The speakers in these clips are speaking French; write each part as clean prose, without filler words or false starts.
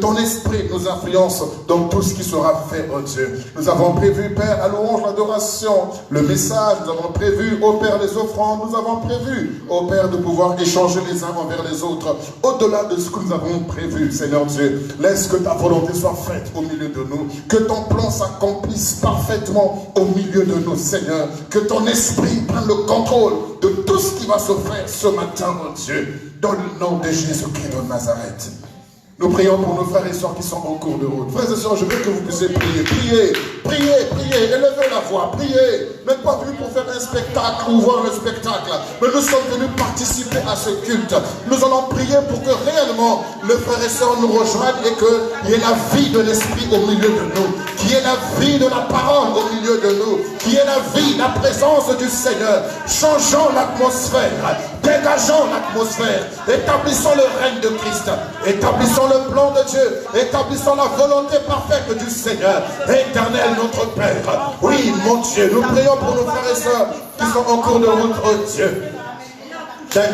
ton esprit nous influence dans tout ce qui sera fait, oh Dieu. Nous avons prévu, Père, la louange, l'adoration, le message, nous avons prévu, oh Père, les offrandes, nous avons prévu, oh Père, de pouvoir échanger les uns envers les autres, au-delà de ce que nous avons prévu, Seigneur Dieu. Laisse que ta volonté soit faite au milieu de nous, que ton plan s'accomplisse parfaitement au milieu de nous, Seigneur, que ton esprit prenne le contrôle de tout ce qui va se faire ce matin, oh Dieu, dans le nom de Jésus-Christ de Nazareth. Nous prions pour nos frères et sœurs qui sont en cours de route. Frères et sœurs, je veux que vous puissiez prier. Priez, priez, priez, élevez la voix, priez. Nous n'êtes pas venus pour faire un spectacle ou voir le spectacle, mais nous sommes venus participer à ce culte. Nous allons prier pour que réellement les frères et sœurs nous rejoignent et qu'il y ait la vie de l'esprit au milieu de nous, qu'il y ait la vie de la parole au milieu de nous, qu'il y ait la vie, la présence du Seigneur. Changeons l'atmosphère, dégageons l'atmosphère, établissons le règne de Christ, établissons le plan de Dieu, établissons la volonté parfaite du Seigneur. Éternel notre Père, oui mon Dieu, nous prions pour nos frères et sœurs qui sont en cours de route, oh Dieu.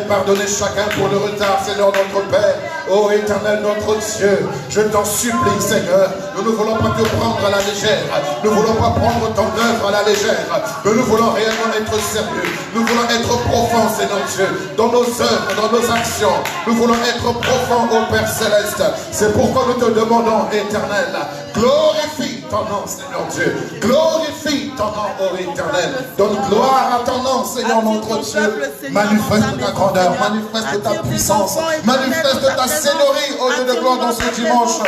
Pardonnez chacun pour le retard, Seigneur notre Père. Oh éternel notre Dieu, je t'en supplie, Seigneur. Nous ne voulons pas te prendre à la légère. Nous ne voulons pas prendre ton œuvre à la légère. Mais nous voulons réellement être sérieux. Nous voulons être profonds, Seigneur Dieu, dans nos œuvres, dans nos actions. Nous voulons être profonds au Père Céleste. C'est pourquoi nous te demandons, éternel, glorifie ton nom, Seigneur Dieu. Glorifie ton nom, ô éternel. Donne gloire à ton nom, Seigneur notre Dieu. Manifeste ta grandeur, manifeste ta puissance, manifeste ta Seigneurie au Dieu de gloire dans ce dimanche.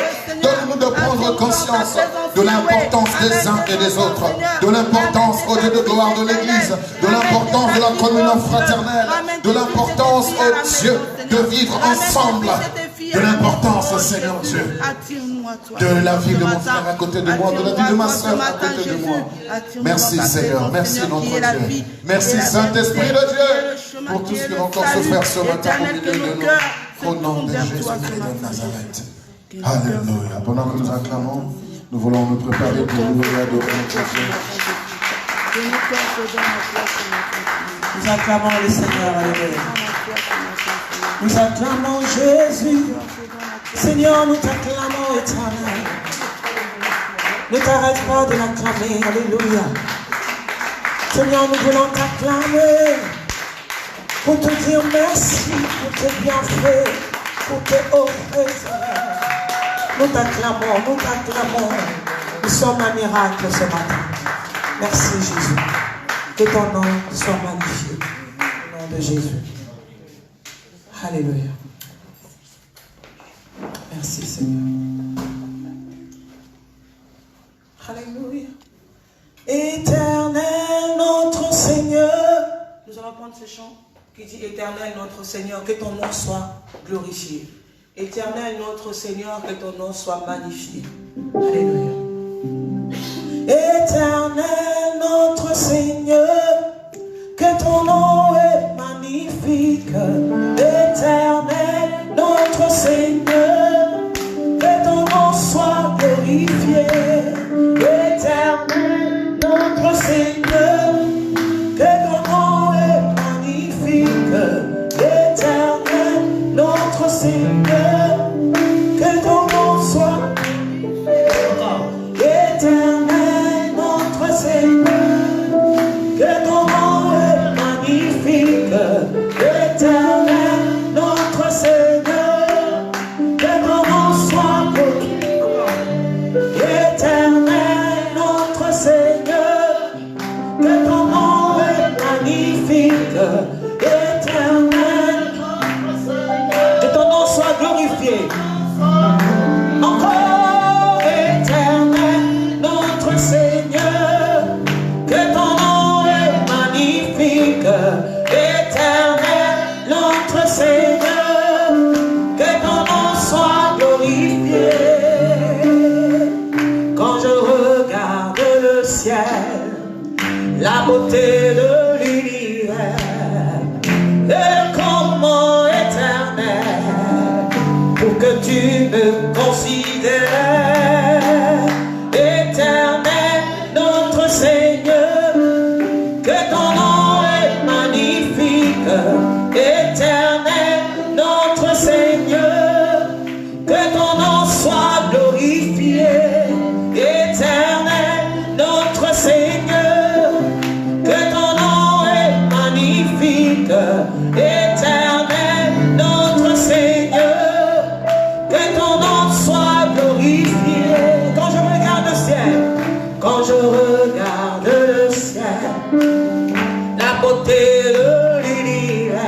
Donne-nous de prendre conscience de l'importance des uns et des autres, de l'importance au Dieu de gloire de l'Église, de l'importance de la communion fraternelle, de l'importance, oh Dieu, de vivre ensemble, de l'importance, Seigneur Dieu, de la vie de mon frère à côté de moi, de la vie de ma soeur à côté de moi. Merci Seigneur, merci notre Dieu. Merci Saint-Esprit de Dieu pour tout ce qui va encore se faire ce matin au milieu de nous. Au nom de Jésus-Christ de Nazareth. Alléluia. Pendant que nous acclamons, nous voulons nous préparer pour nous adorer notre Dieu. Nous acclamons le Seigneur. Alléluia. Nous acclamons Jésus. Seigneur, nous t'acclamons éternel. Ne t'arrête pas de l'acclamer. Alléluia. Seigneur, nous voulons t'acclamer pour te dire merci pour tes bienfaits, pour tes offres. Nous t'acclamons, nous t'acclamons. Nous sommes un miracle ce matin. Merci Jésus. Que ton nom soit magnifié. Au nom de Jésus. Alléluia. Merci Seigneur. Alléluia. Éternel notre Seigneur. Nous allons prendre ce chant qui dit Éternel notre Seigneur, que ton nom soit glorifié. Éternel notre Seigneur, que ton nom soit magnifié. Alléluia. Éternel notre Seigneur, que ton nom est magnifique. Éternel notre Seigneur, que ton nom soit glorifié. Éternel notre Seigneur, que ton nom est magnifique. Éternel notre Seigneur, que ton nom soit éternel notre Seigneur, que ton nom est magnifique. Éternel notre Seigneur, que ton nom soit glorifié. Éternel notre Seigneur, que ton nom est magnifique. Éternel, que ton nom soit glorifié. Encore éternel notre Seigneur, que ton nom est magnifique. Éternel notre Seigneur, que ton nom soit glorifié. Quand je regarde le ciel, la beauté de l'univers, et comment éternel pour que tu me considères. Éternel notre Seigneur, que ton nom est magnifique. Éternel notre Seigneur, que ton nom soit glorifié. Quand je regarde le ciel, quand je regarde le ciel, la beauté de l'univers,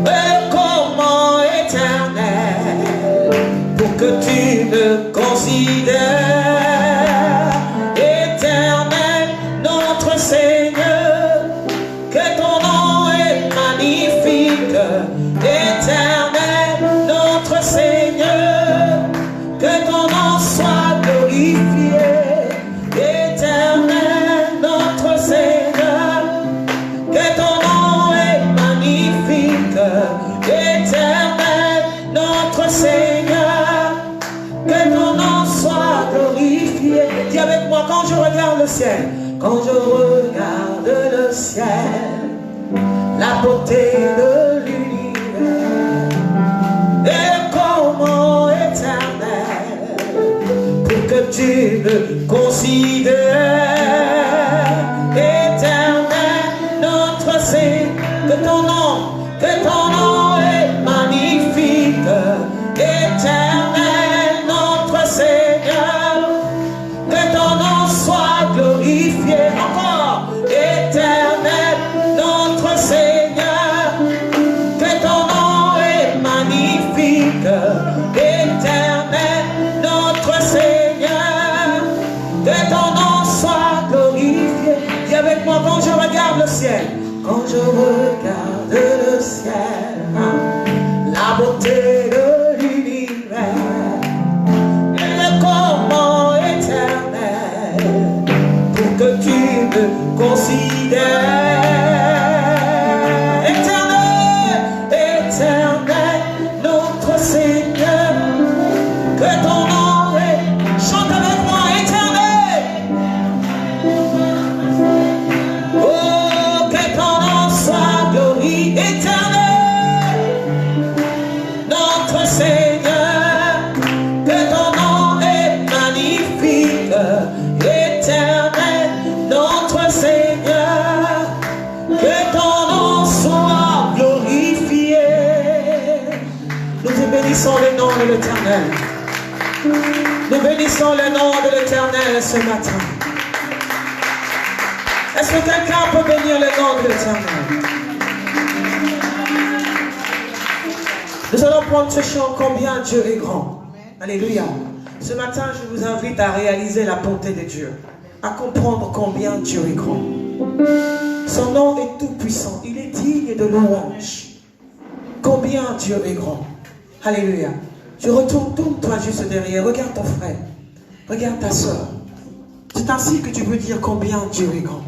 et comment éternel, pour que tu me considères, éternel, notre Seigneur, que ton nom est magnifique, éternel, notre Seigneur, que ton nom soit glorifié, éternel, notre Seigneur, que ton nom est magnifique, éternel, notre Seigneur, que ton nom soit glorifié. Dis avec moi, quand je regarde le ciel, quand je regarde le ciel, la beauté de l'univers, et comment éternel, pour que tu me considères, éternel, notre Seigneur, que ton nom est magnifique, éternel, notre Seigneur, que ton nom soit glorifié. Encore, éternel, notre Seigneur, que ton nom est magnifique, éternel, notre Seigneur, que ton nom soit glorifié. Dis avec moi, quand je regarde le ciel, quand je regarde le ciel, la beauté de l'univers, et comment éternel, pour que tu me considères, éternel, éternel, notre Seigneur, que ton nom est, chante avec moi, éternel, oh, que ton nom soit glorifié, éternel, notre Seigneur, que ton nom est magnifique, éternel, notre Seigneur, que ton nom soit glorifié. Nous te bénissons le nom de l'Éternel. Nous bénissons le nom de l'Éternel ce matin. Est-ce que quelqu'un peut bénir le nom de l'Éternel? Nous allons prendre ce chant, combien Dieu est grand. Alléluia. Ce matin, je vous invite à réaliser la bonté de Dieu, à comprendre combien Dieu est grand. Son nom est tout puissant, il est digne de louange. Combien Dieu est grand. Alléluia. Je retourne, tourne-toi juste derrière, regarde ton frère, regarde ta soeur. C'est ainsi que tu peux dire combien Dieu est grand.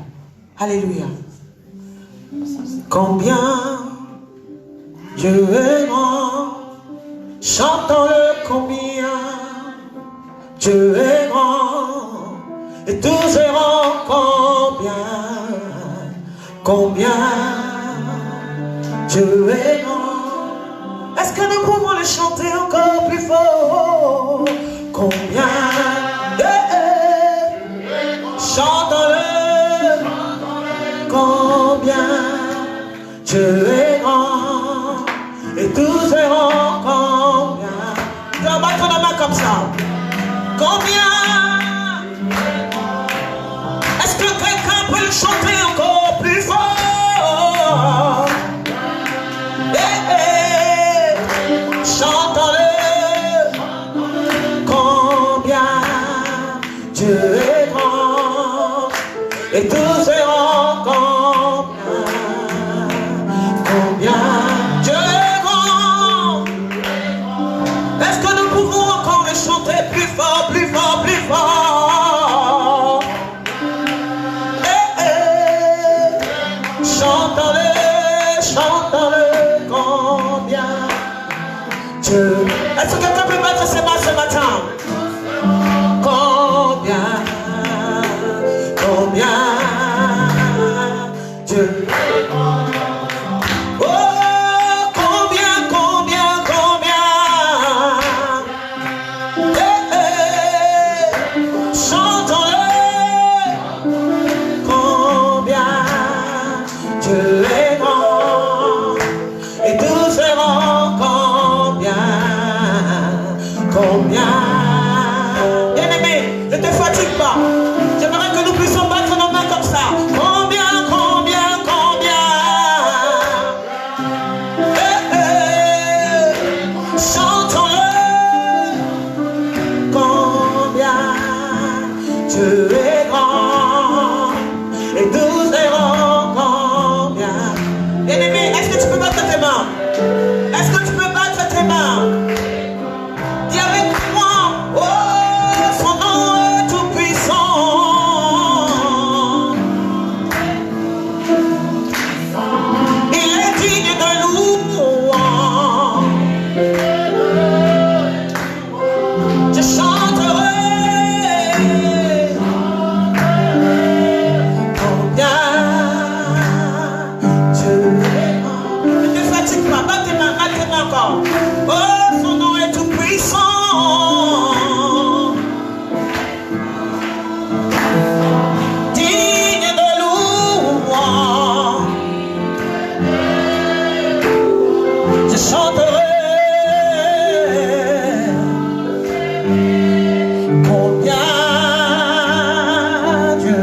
Alléluia. Combien Dieu est grand, chantons-le combien Dieu est grand, et tous verront combien Dieu est grand. Est-ce que nous pouvons le chanter encore plus fort? Combien chantons-le, combien Dieu est grand, et tous verront combien. Tu vas battre la main comme ça. Combien? Est-ce que quelqu'un peut le chanter encore plus fort? Chantons-le, combien Dieu est grand, et tous verront combien Dieu est grand. Est-ce que nous pouvons encore le chanter plus fort, plus fort, plus fort? Chantons-le, chantons-le, combien Dieu. Est-ce que quelqu'un peut mettre ses mains ce matin? Combien Dieu. Oh, combien chantons-le, combien Dieu est grand, et tous verront combien combien Dieu.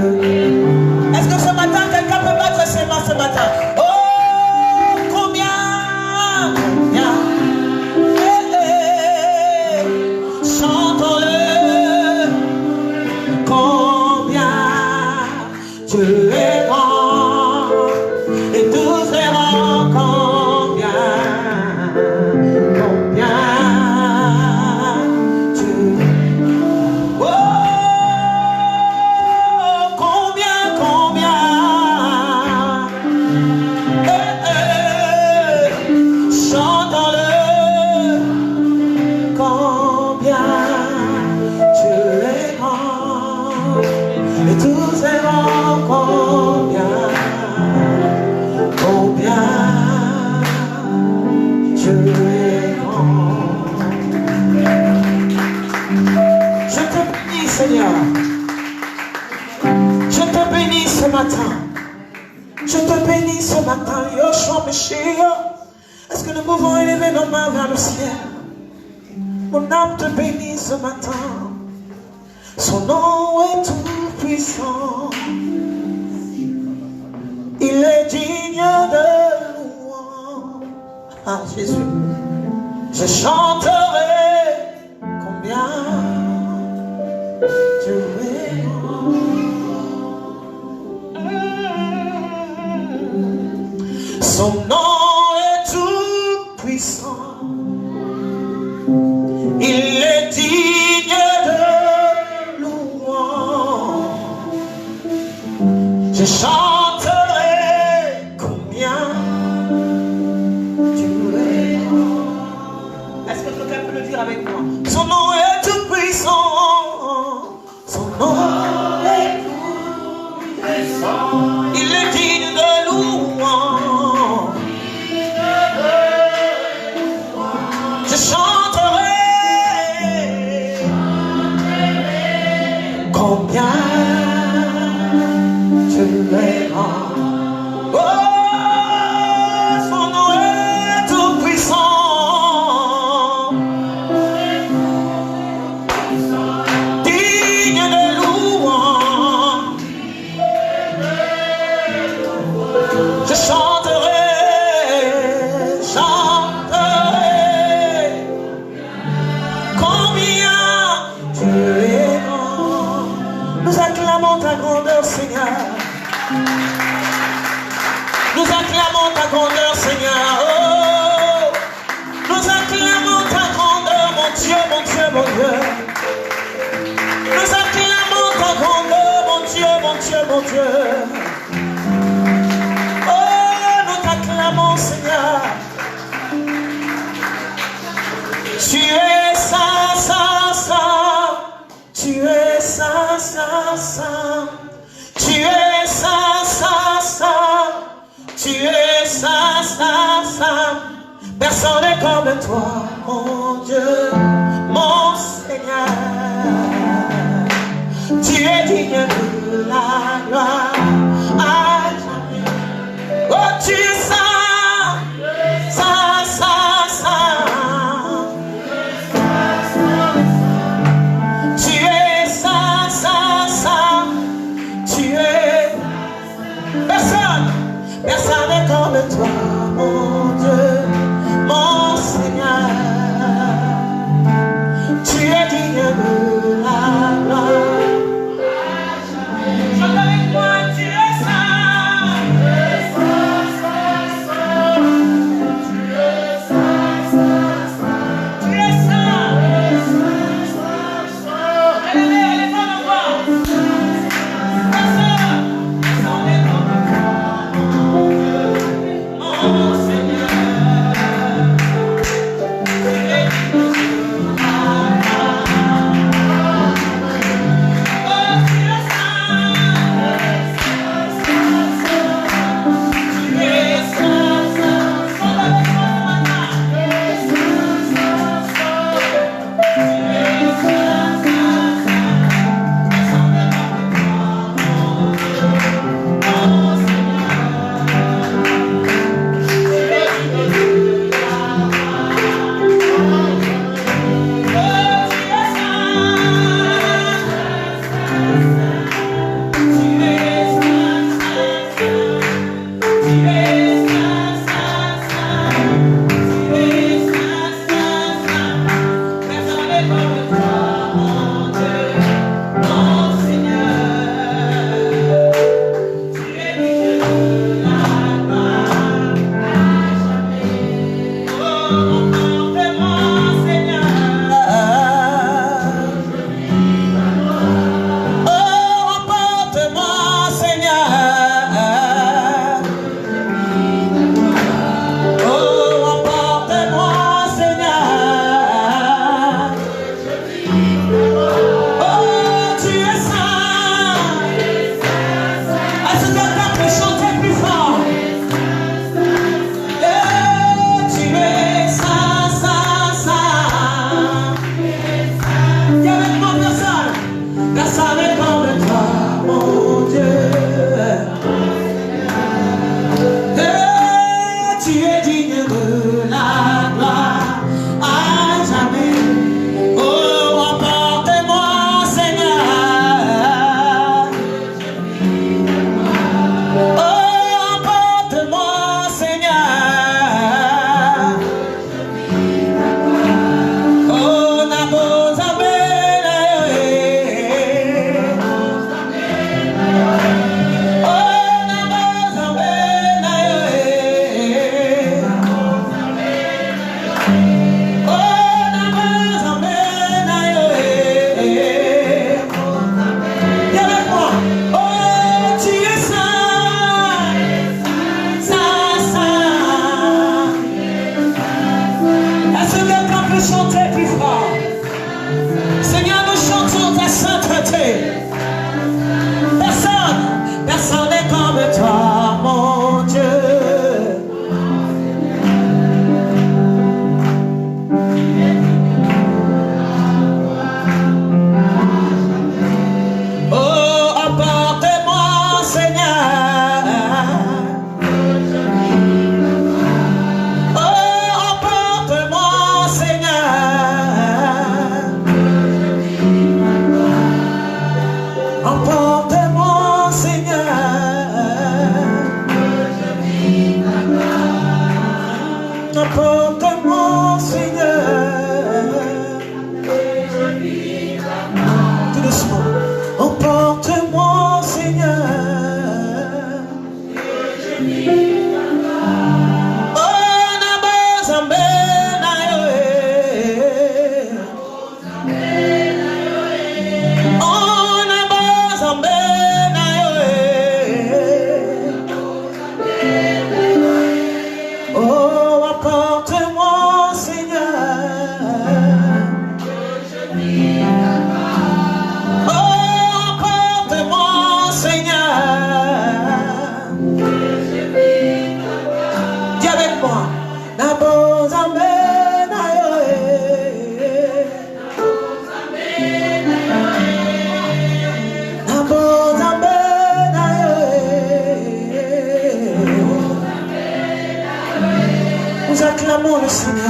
Est-ce que ce matin, quelqu'un peut battre ses mains ce matin? Oh, combien chantons-le, combien Dieu est grand, et tous verront combien Dieu. Oh, combien chantons-le, combien Dieu est grand, et tous verront combien Dieu est grand. Je te bénis, Seigneur. Je te bénis ce matin. Je te bénis ce matin. Yoshua Meshiach. Est-ce que nous pouvons élever nos mains vers le ciel? Mon âme te bénit ce matin. Son nom est tout puissant. Il est digne de louange. Ah, Jésus. Je chanterai combien Dieu est grand. Son nom est tout puissant. Il est digne de louange. Je chanterai combien Dieu est grand. Est-ce que quelqu'un peut le dire avec moi? Son nom est tout puissant. Son nom est tout puissant. Il est digne de louange. Je chanterai combien Dieu est grand. Oh, son nom est tout puissant. Digne de louange. Je chanterai combien Dieu est grand. Nous acclamons ta grandeur, Seigneur. Nous acclamons ta grandeur, Seigneur. Oh, nous acclamons ta grandeur, mon Dieu, mon Dieu, mon Dieu. Nous acclamons ta grandeur, mon Dieu, mon Dieu, mon Dieu. Oh, nous t'acclamons, Seigneur. Tu es saint, saint, saint. Tu es saint, saint, saint. Tu es saint, saint, saint. Tu es saint, saint, saint. Personne n'est comme toi, mon Dieu, mon Seigneur. Tu es digne de la gloire à jamais. Oh, tu es saint, saint, saint, saint. Tu es saint, saint, saint. Tu es personne n'est comme toi, mon Dieu, mon Seigneur. Tu es digne de la gloire. Chante avec moi, tu es saint. Tu es saint, saint, saint. Tu es saint, saint, saint. Tu es saint. Tu es saint, saint, saint. Allez, fais le voir. Personne n'est comme toi, mon Seigneur. Tu es digne de la gloire.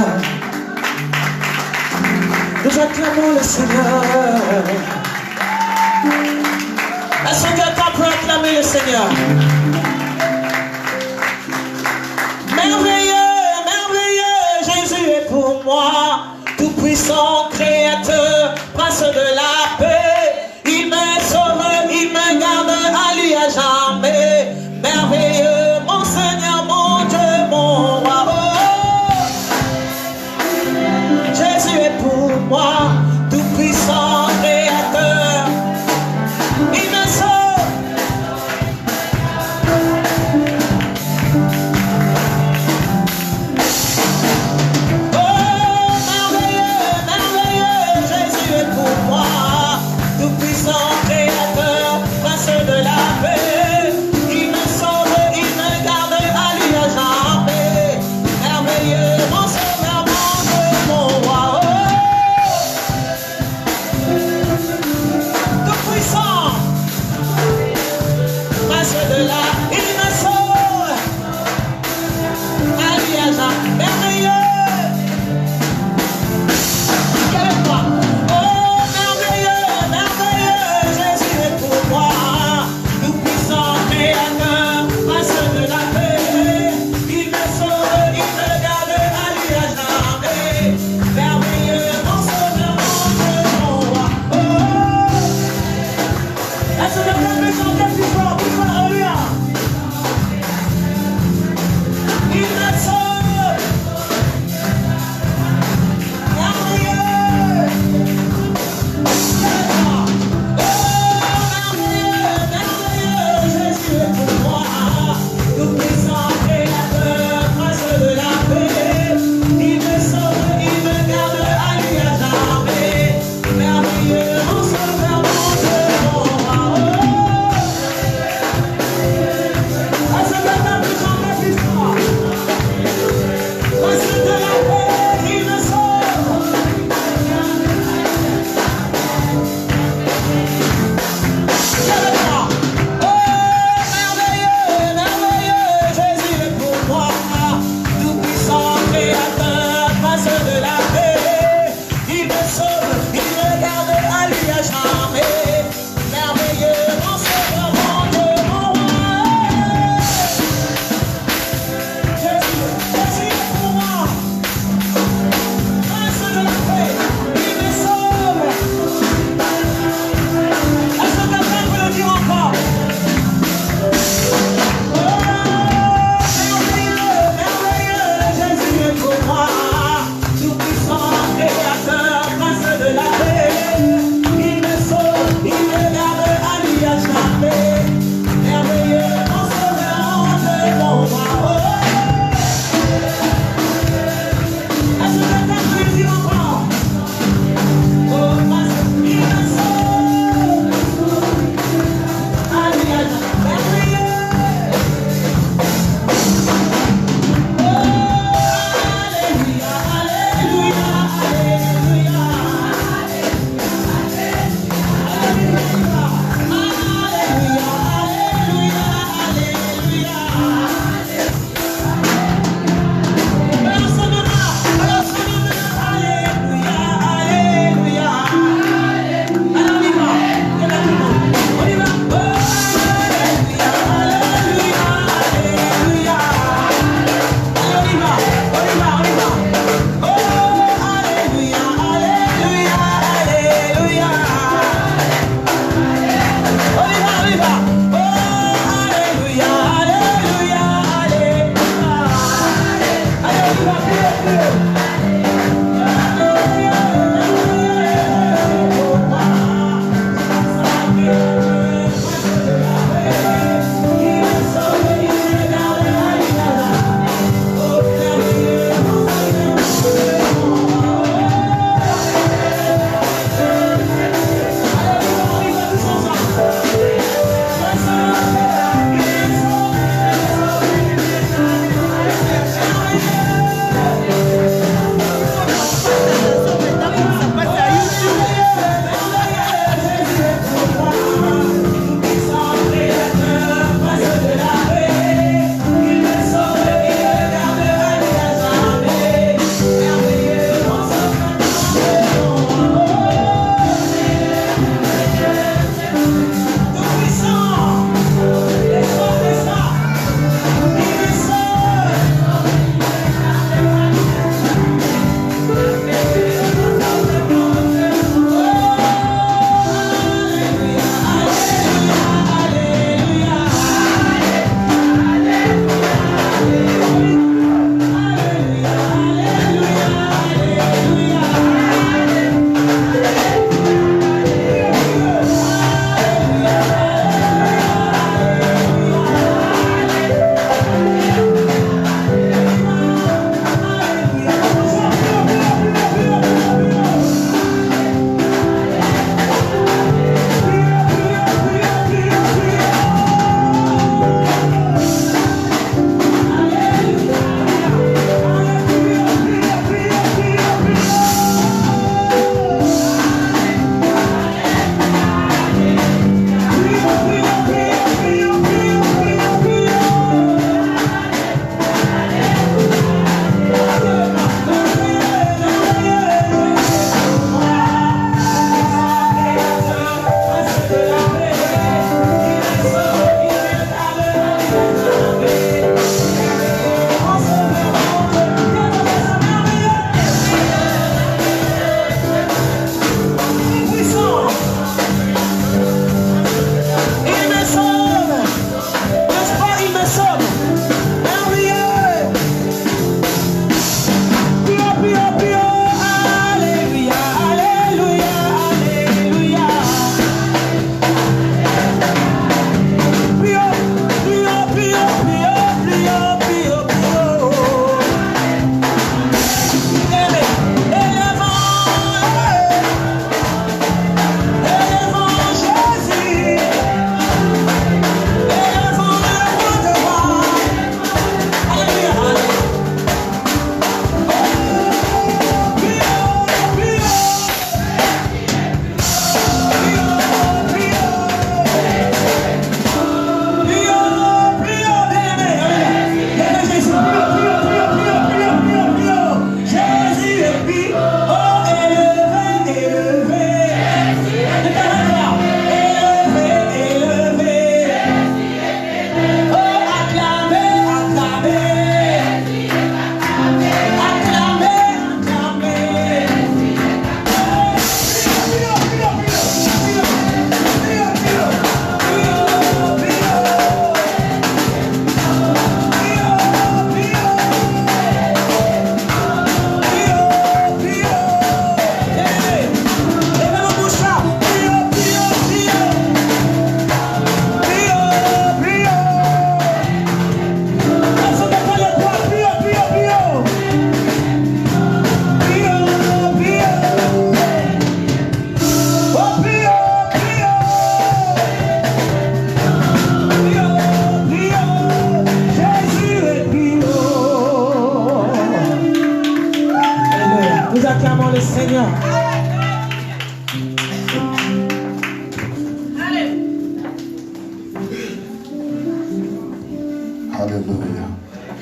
Seigneur. Nous acclamons le Seigneur. Est-ce que quelqu'un peut acclamer le Seigneur? Merveilleux, merveilleux, Jésus est pour moi. Tout-puissant, créateur, prince de la paix. Il me sauve, il me garde à lui à jamais. Merveilleux, mon Seigneur, mon Dieu, mon roi. Oh, Jésus est pour moi, tout-puissant, créateur. Il me sauve. Oh, merveilleux, merveilleux, Jésus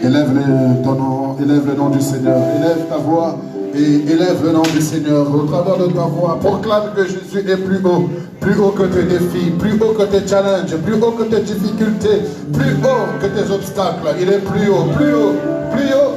Élève ton nom, élève le nom du Seigneur. Élève ta voix et élève le nom du Seigneur. Au travers de ta voix, proclame que Jésus est plus haut que tes défis, plus haut que tes challenges, plus haut que tes difficultés, plus haut que tes obstacles. Il est plus haut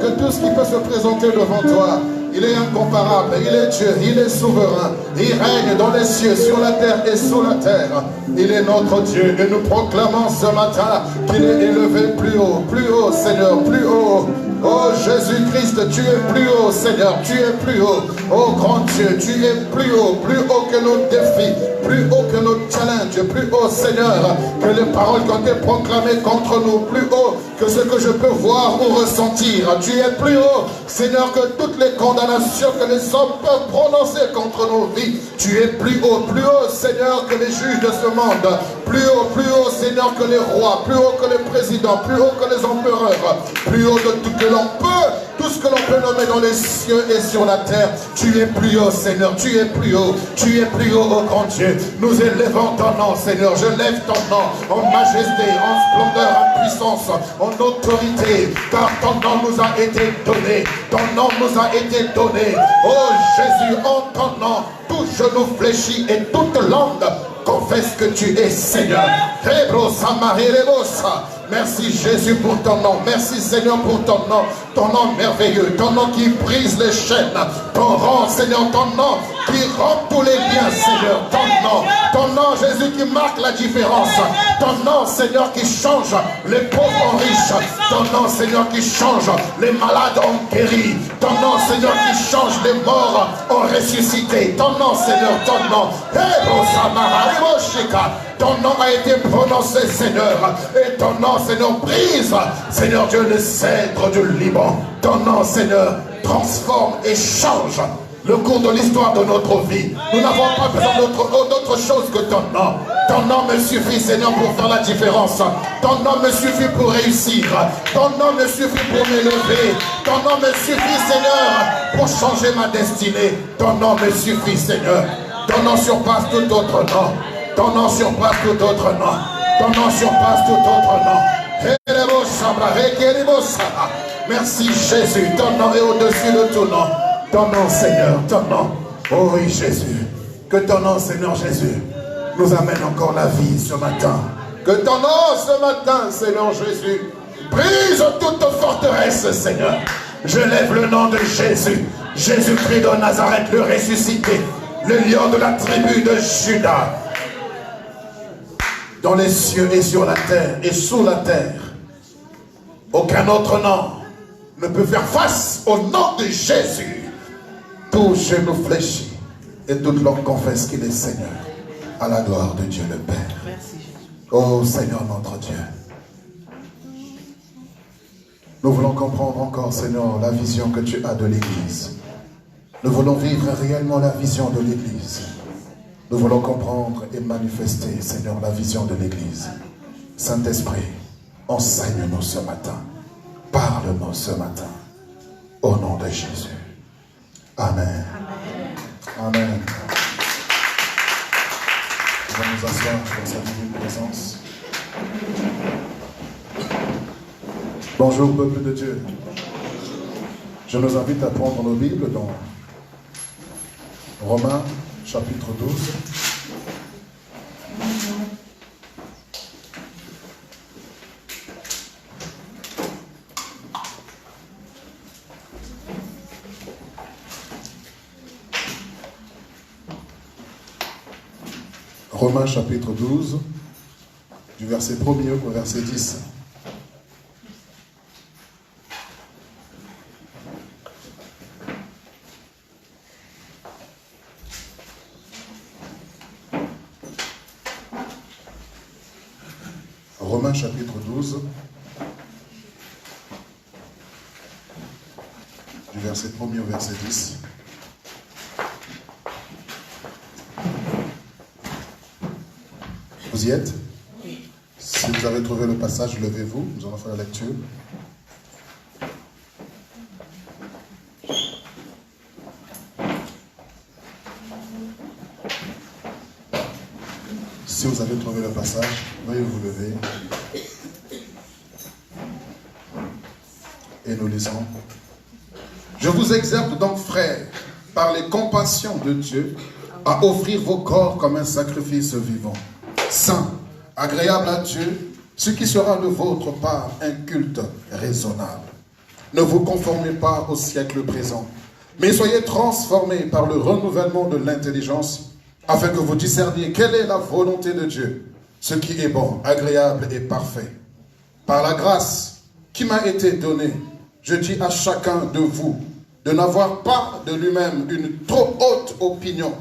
que tout ce qui peut se présenter devant toi. Il est incomparable, il est Dieu, il est souverain. Il règne dans les cieux, sur la terre et sous la terre. Il est notre Dieu et nous proclamons ce matin qu'il est élevé plus haut Seigneur, plus haut. Oh Jésus-Christ, tu es plus haut Seigneur, tu es plus haut. Oh grand Dieu, tu es plus haut que nos défis, plus haut que nos challenges, plus haut Seigneur que les paroles qui ont été proclamées contre nous, plus haut que ce que je peux voir ou ressentir. Tu es plus haut Seigneur que toutes les condamnations que les hommes peuvent prononcer contre nos vies. Tu es plus haut Seigneur que les juges de ce monde, plus haut Seigneur que les rois, plus haut que les présidents, plus haut que les empereurs, plus haut de tout que l'on peut, tout ce que l'on peut nommer dans les cieux et sur la terre. Tu es plus haut Seigneur, tu es plus haut, oh grand Dieu. Nous élevons ton nom Seigneur, je lève ton nom en majesté, en splendeur, en puissance, en autorité, car ton nom nous a été donné, Oh Jésus, en ton nom, tout genou fléchit et toute langue confesse que tu es Seigneur. Merci Jésus pour ton nom. Merci Seigneur pour ton nom merveilleux, ton nom qui brise les chaînes, ton nom Seigneur, ton nom qui rend tous les biens Seigneur, ton nom Jésus qui marque la différence, ton nom Seigneur qui change les pauvres en riches, ton nom Seigneur qui change les malades en guéris, ton nom Seigneur qui change les morts en ressuscités, ton nom Seigneur, ton nom. Ton nom a été prononcé, Seigneur, et ton nom, Seigneur, brise, Seigneur Dieu, le cèdre du Liban. Ton nom, Seigneur, transforme et change le cours de l'histoire de notre vie. Nous n'avons pas besoin d'autre chose que ton nom. Ton nom me suffit, Seigneur, pour faire la différence. Ton nom me suffit pour réussir. Ton nom me suffit pour m'élever. Ton nom me suffit, Seigneur, pour changer ma destinée. Ton nom me suffit, Seigneur. Ton nom surpasse tout autre nom. Ton nom surpasse tout autre nom. Ton nom surpasse tout autre nom. Merci Jésus. Ton nom est au-dessus de tout nom. Ton nom Seigneur, ton nom. Oh oui Jésus. Que ton nom Seigneur Jésus nous amène encore la vie ce matin. Que ton nom ce matin Seigneur Jésus brise toute forteresse Seigneur. Je lève le nom de Jésus. Jésus-Christ de Nazareth, le ressuscité. Le lion de la tribu de Juda. Dans les cieux et sur la terre et sous la terre. Aucun autre nom ne peut faire face au nom de Jésus. Tout genou fléchit et toute langue confesse qu'il est Seigneur. À la gloire de Dieu le Père. Oh Seigneur notre Dieu. Nous voulons comprendre encore, Seigneur, la vision que tu as de l'Église. Nous voulons vivre réellement la vision de l'Église. Nous voulons comprendre et manifester, Seigneur, la vision de l'Église. Saint-Esprit, enseigne-nous ce matin. Parle-nous ce matin. Au nom de Jésus. Amen. Amen. Nous allons nous asseoir dans sa divine présence. Bonjour, peuple de Dieu. Je nous invite à prendre nos Bibles dans Romains, chapitre 12. Romains chapitre 12, du verset 1er au verset 10. Romains chapitre 12, du verset 1er au verset 10. Vous y êtes? Oui. Si vous avez trouvé le passage, levez-vous, nous allons faire la lecture. Si vous avez trouvé le passage, veuillez vous lever. Et nous lisons. Je vous exhorte donc, frères, par les compassions de Dieu, à offrir vos corps comme un sacrifice vivant, saint, agréable à Dieu, ce qui sera le vôtre par un culte raisonnable. Ne vous conformez pas au siècle présent, mais soyez transformés par le renouvellement de l'intelligence, afin que vous discerniez quelle est la volonté de Dieu, ce qui est bon, agréable et parfait. Par la grâce qui m'a été donnée, je dis à chacun de vous de n'avoir pas de lui-même une trop haute opinion,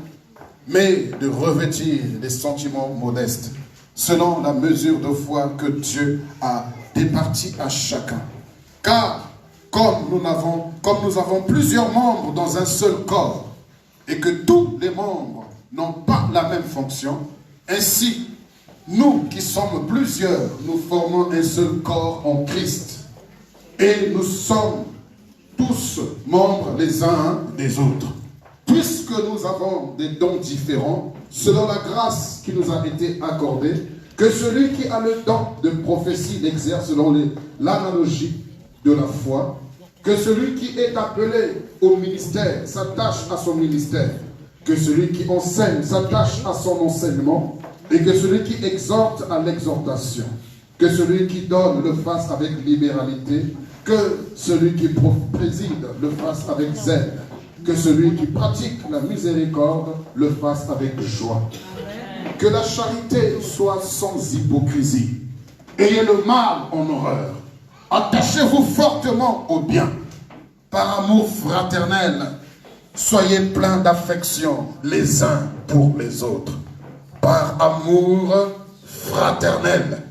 mais de revêtir des sentiments modestes, selon la mesure de foi que Dieu a départie à chacun. Car, comme nous avons plusieurs membres dans un seul corps, et que tous les membres n'ont pas la même fonction, ainsi, nous qui sommes plusieurs, nous formons un seul corps en Christ. Et nous sommes tous membres les uns des autres. Puisque nous avons des dons différents, selon la grâce qui nous a été accordée, que celui qui a le don de prophétie l'exerce selon l'analogie de la foi, que celui qui est appelé au ministère s'attache à son ministère, que celui qui enseigne s'attache à son enseignement, et que celui qui exhorte à l'exhortation, que celui qui donne le fasse avec libéralité, que celui qui préside le fasse avec zèle, que celui qui pratique la miséricorde le fasse avec joie. Que la charité soit sans hypocrisie. Ayez le mal en horreur. Attachez-vous fortement au bien. Par amour fraternel, soyez pleins d'affection les uns pour les autres. Par amour fraternel,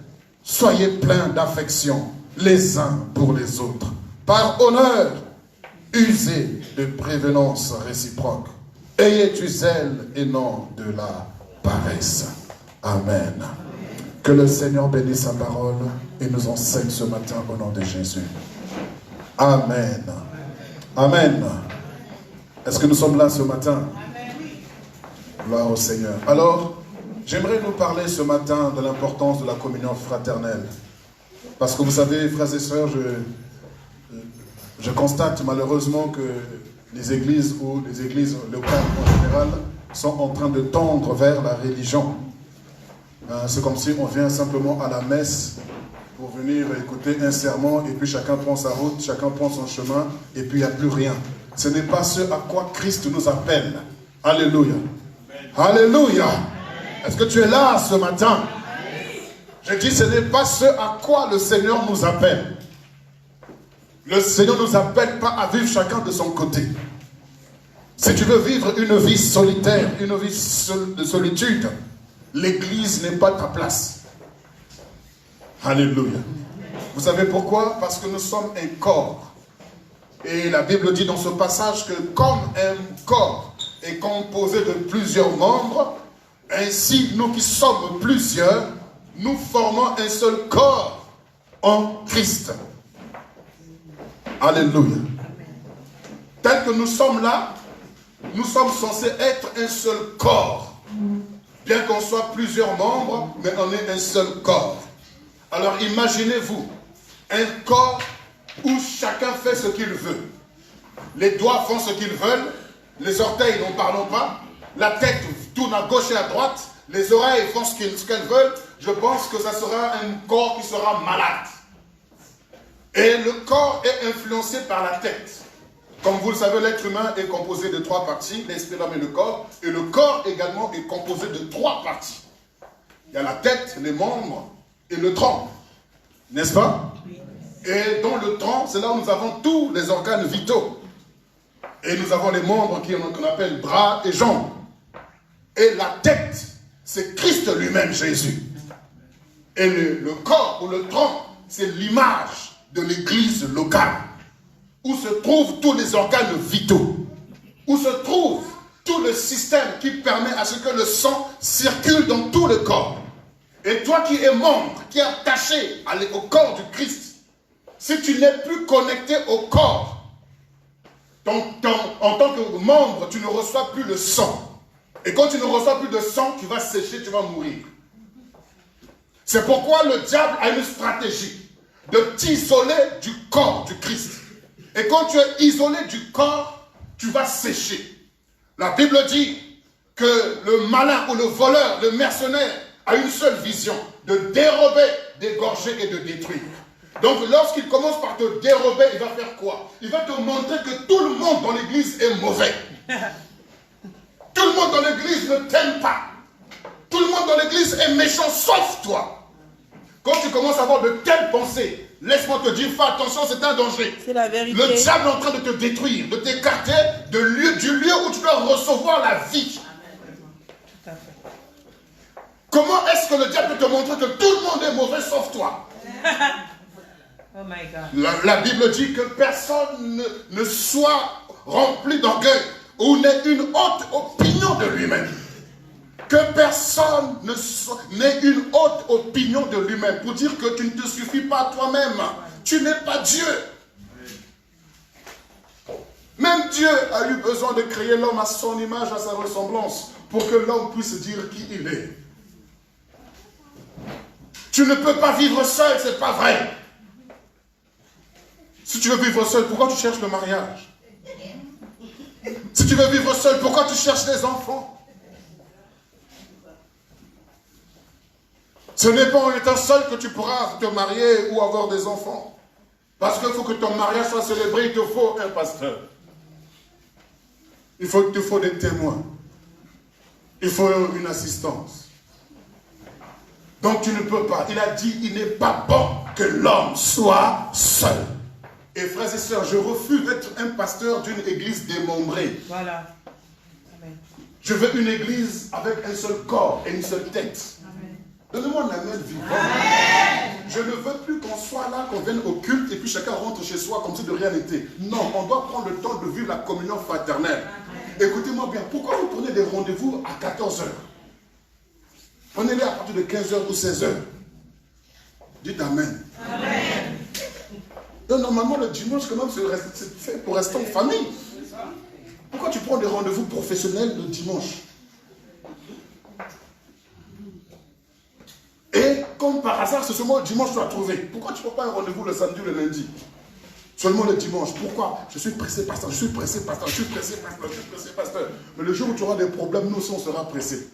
soyez pleins d'affection les uns pour les autres. Par honneur, usez de prévenance réciproque. Ayez du zèle et non de la paresse. Amen. Que le Seigneur bénisse sa parole et nous enseigne ce matin au nom de Jésus. Amen. Amen. Est-ce que nous sommes là ce matin? Gloire au Seigneur. Alors, j'aimerais nous parler ce matin de l'importance de la communion fraternelle. Parce que vous savez, frères et sœurs, je constate malheureusement que les églises ou les églises locales en général sont en train de tendre vers la religion. C'est comme si on vient simplement à la messe pour venir écouter un sermon et puis chacun prend sa route, chacun prend son chemin et puis il n'y a plus rien. Ce n'est pas ce à quoi Christ nous appelle. Alléluia. Alléluia. Est-ce que tu es là ce matin? Je dis, ce n'est pas ce à quoi le Seigneur nous appelle. Le Seigneur ne nous appelle pas à vivre chacun de son côté. Si tu veux vivre une vie solitaire, une vie de solitude, l'église n'est pas ta place. Alléluia. Vous savez pourquoi? Parce que nous sommes un corps. Et la Bible dit dans ce passage que comme un corps est composé de plusieurs membres, ainsi nous qui sommes plusieurs, nous formons un seul corps en Christ. Alléluia. Tel que nous sommes là, nous sommes censés être un seul corps. Bien qu'on soit plusieurs membres, mais on est un seul corps. Alors imaginez-vous, un corps où chacun fait ce qu'il veut. Les doigts font ce qu'ils veulent, les orteils n'en parlons pas, la tête tourne à gauche et à droite, les oreilles font ce qu'elles veulent. Je pense que ça sera un corps qui sera malade. Et le corps est influencé par la tête. Comme vous le savez, l'être humain est composé de 3 parties, l'esprit, l'âme et le corps. Et le corps également est composé de 3 parties. Il y a la tête, les membres et le tronc. N'est-ce pas? Et dans le tronc, c'est là où nous avons tous les organes vitaux. Et nous avons les membres qu'on appelle bras et jambes. Et la tête, c'est Christ lui-même, Jésus. Et le corps ou le tronc, c'est l'image de l'église locale, où se trouvent tous les organes vitaux, où se trouve tout le système qui permet à ce que le sang circule dans tout le corps. Et toi qui es membre, qui est attaché au corps du Christ, si tu n'es plus connecté au corps, en tant que membre, tu ne reçois plus le sang. Et quand tu ne reçois plus de sang, tu vas sécher, tu vas mourir. C'est pourquoi le diable a une stratégie de t'isoler du corps du Christ. Et quand tu es isolé du corps, tu vas sécher. La Bible dit que le malin ou le voleur, le mercenaire, a une seule vision, de dérober, d'égorger et de détruire. Donc lorsqu'il commence par te dérober, il va faire quoi? Il va te montrer que tout le monde dans l'église est mauvais. Tout le monde dans l'église ne t'aime pas. Tout le monde dans l'église est méchant, sauf toi. Quand tu commences à avoir de telles pensées, laisse-moi te dire, fais attention, c'est un danger. C'est la vérité. Le diable est en train de te détruire, de t'écarter du lieu où tu dois recevoir la vie. Tout à fait. Comment est-ce que le diable peut te montrer que tout le monde est mauvais sauf toi? Oh my God. La Bible dit que personne ne soit rempli d'orgueil ou n'ait une haute opinion de lui-même. Que personne n'ait une haute opinion de lui-même pour dire que tu ne te suffis pas toi-même. Tu n'es pas Dieu. Même Dieu a eu besoin de créer l'homme à son image, à sa ressemblance, pour que l'homme puisse dire qui il est. Tu ne peux pas vivre seul, c'est pas vrai. Si tu veux vivre seul, pourquoi tu cherches le mariage? Si tu veux vivre seul, pourquoi tu cherches des enfants? Ce n'est pas en étant seul que tu pourras te marier ou avoir des enfants. Parce qu'il faut que ton mariage soit célébré, il te faut un pasteur. Il te faut des témoins. Il faut une assistance. Donc tu ne peux pas. Il a dit, il n'est pas bon que l'homme soit seul. Et frères et sœurs, je refuse d'être un pasteur d'une église démembrée. Voilà. Amen. Je veux une église avec un seul corps et une seule tête. Donnez-moi un amen vivant. Amen. Je ne veux plus qu'on soit là, qu'on vienne au culte et puis chacun rentre chez soi comme si de rien n'était. Non, on doit prendre le temps de vivre la communion fraternelle. Écoutez-moi bien, pourquoi vous prenez des rendez-vous à 14h? Prenez-les à partir de 15h ou 16h. Dites Amen. Amen. Donc, normalement, le dimanche, quand même, c'est fait pour rester en famille. Pourquoi tu prends des rendez-vous professionnels le dimanche? Et comme par hasard, c'est seulement le dimanche que tu as trouvé. Pourquoi tu ne prends pas un rendez-vous le samedi ou le lundi? Seulement le dimanche. Pourquoi? Je suis pressé, pasteur, je suis pressé, pasteur, je suis pressé, pasteur, je suis pressé, pasteur. Mais le jour où tu auras des problèmes, nous aussi, on sera pressés.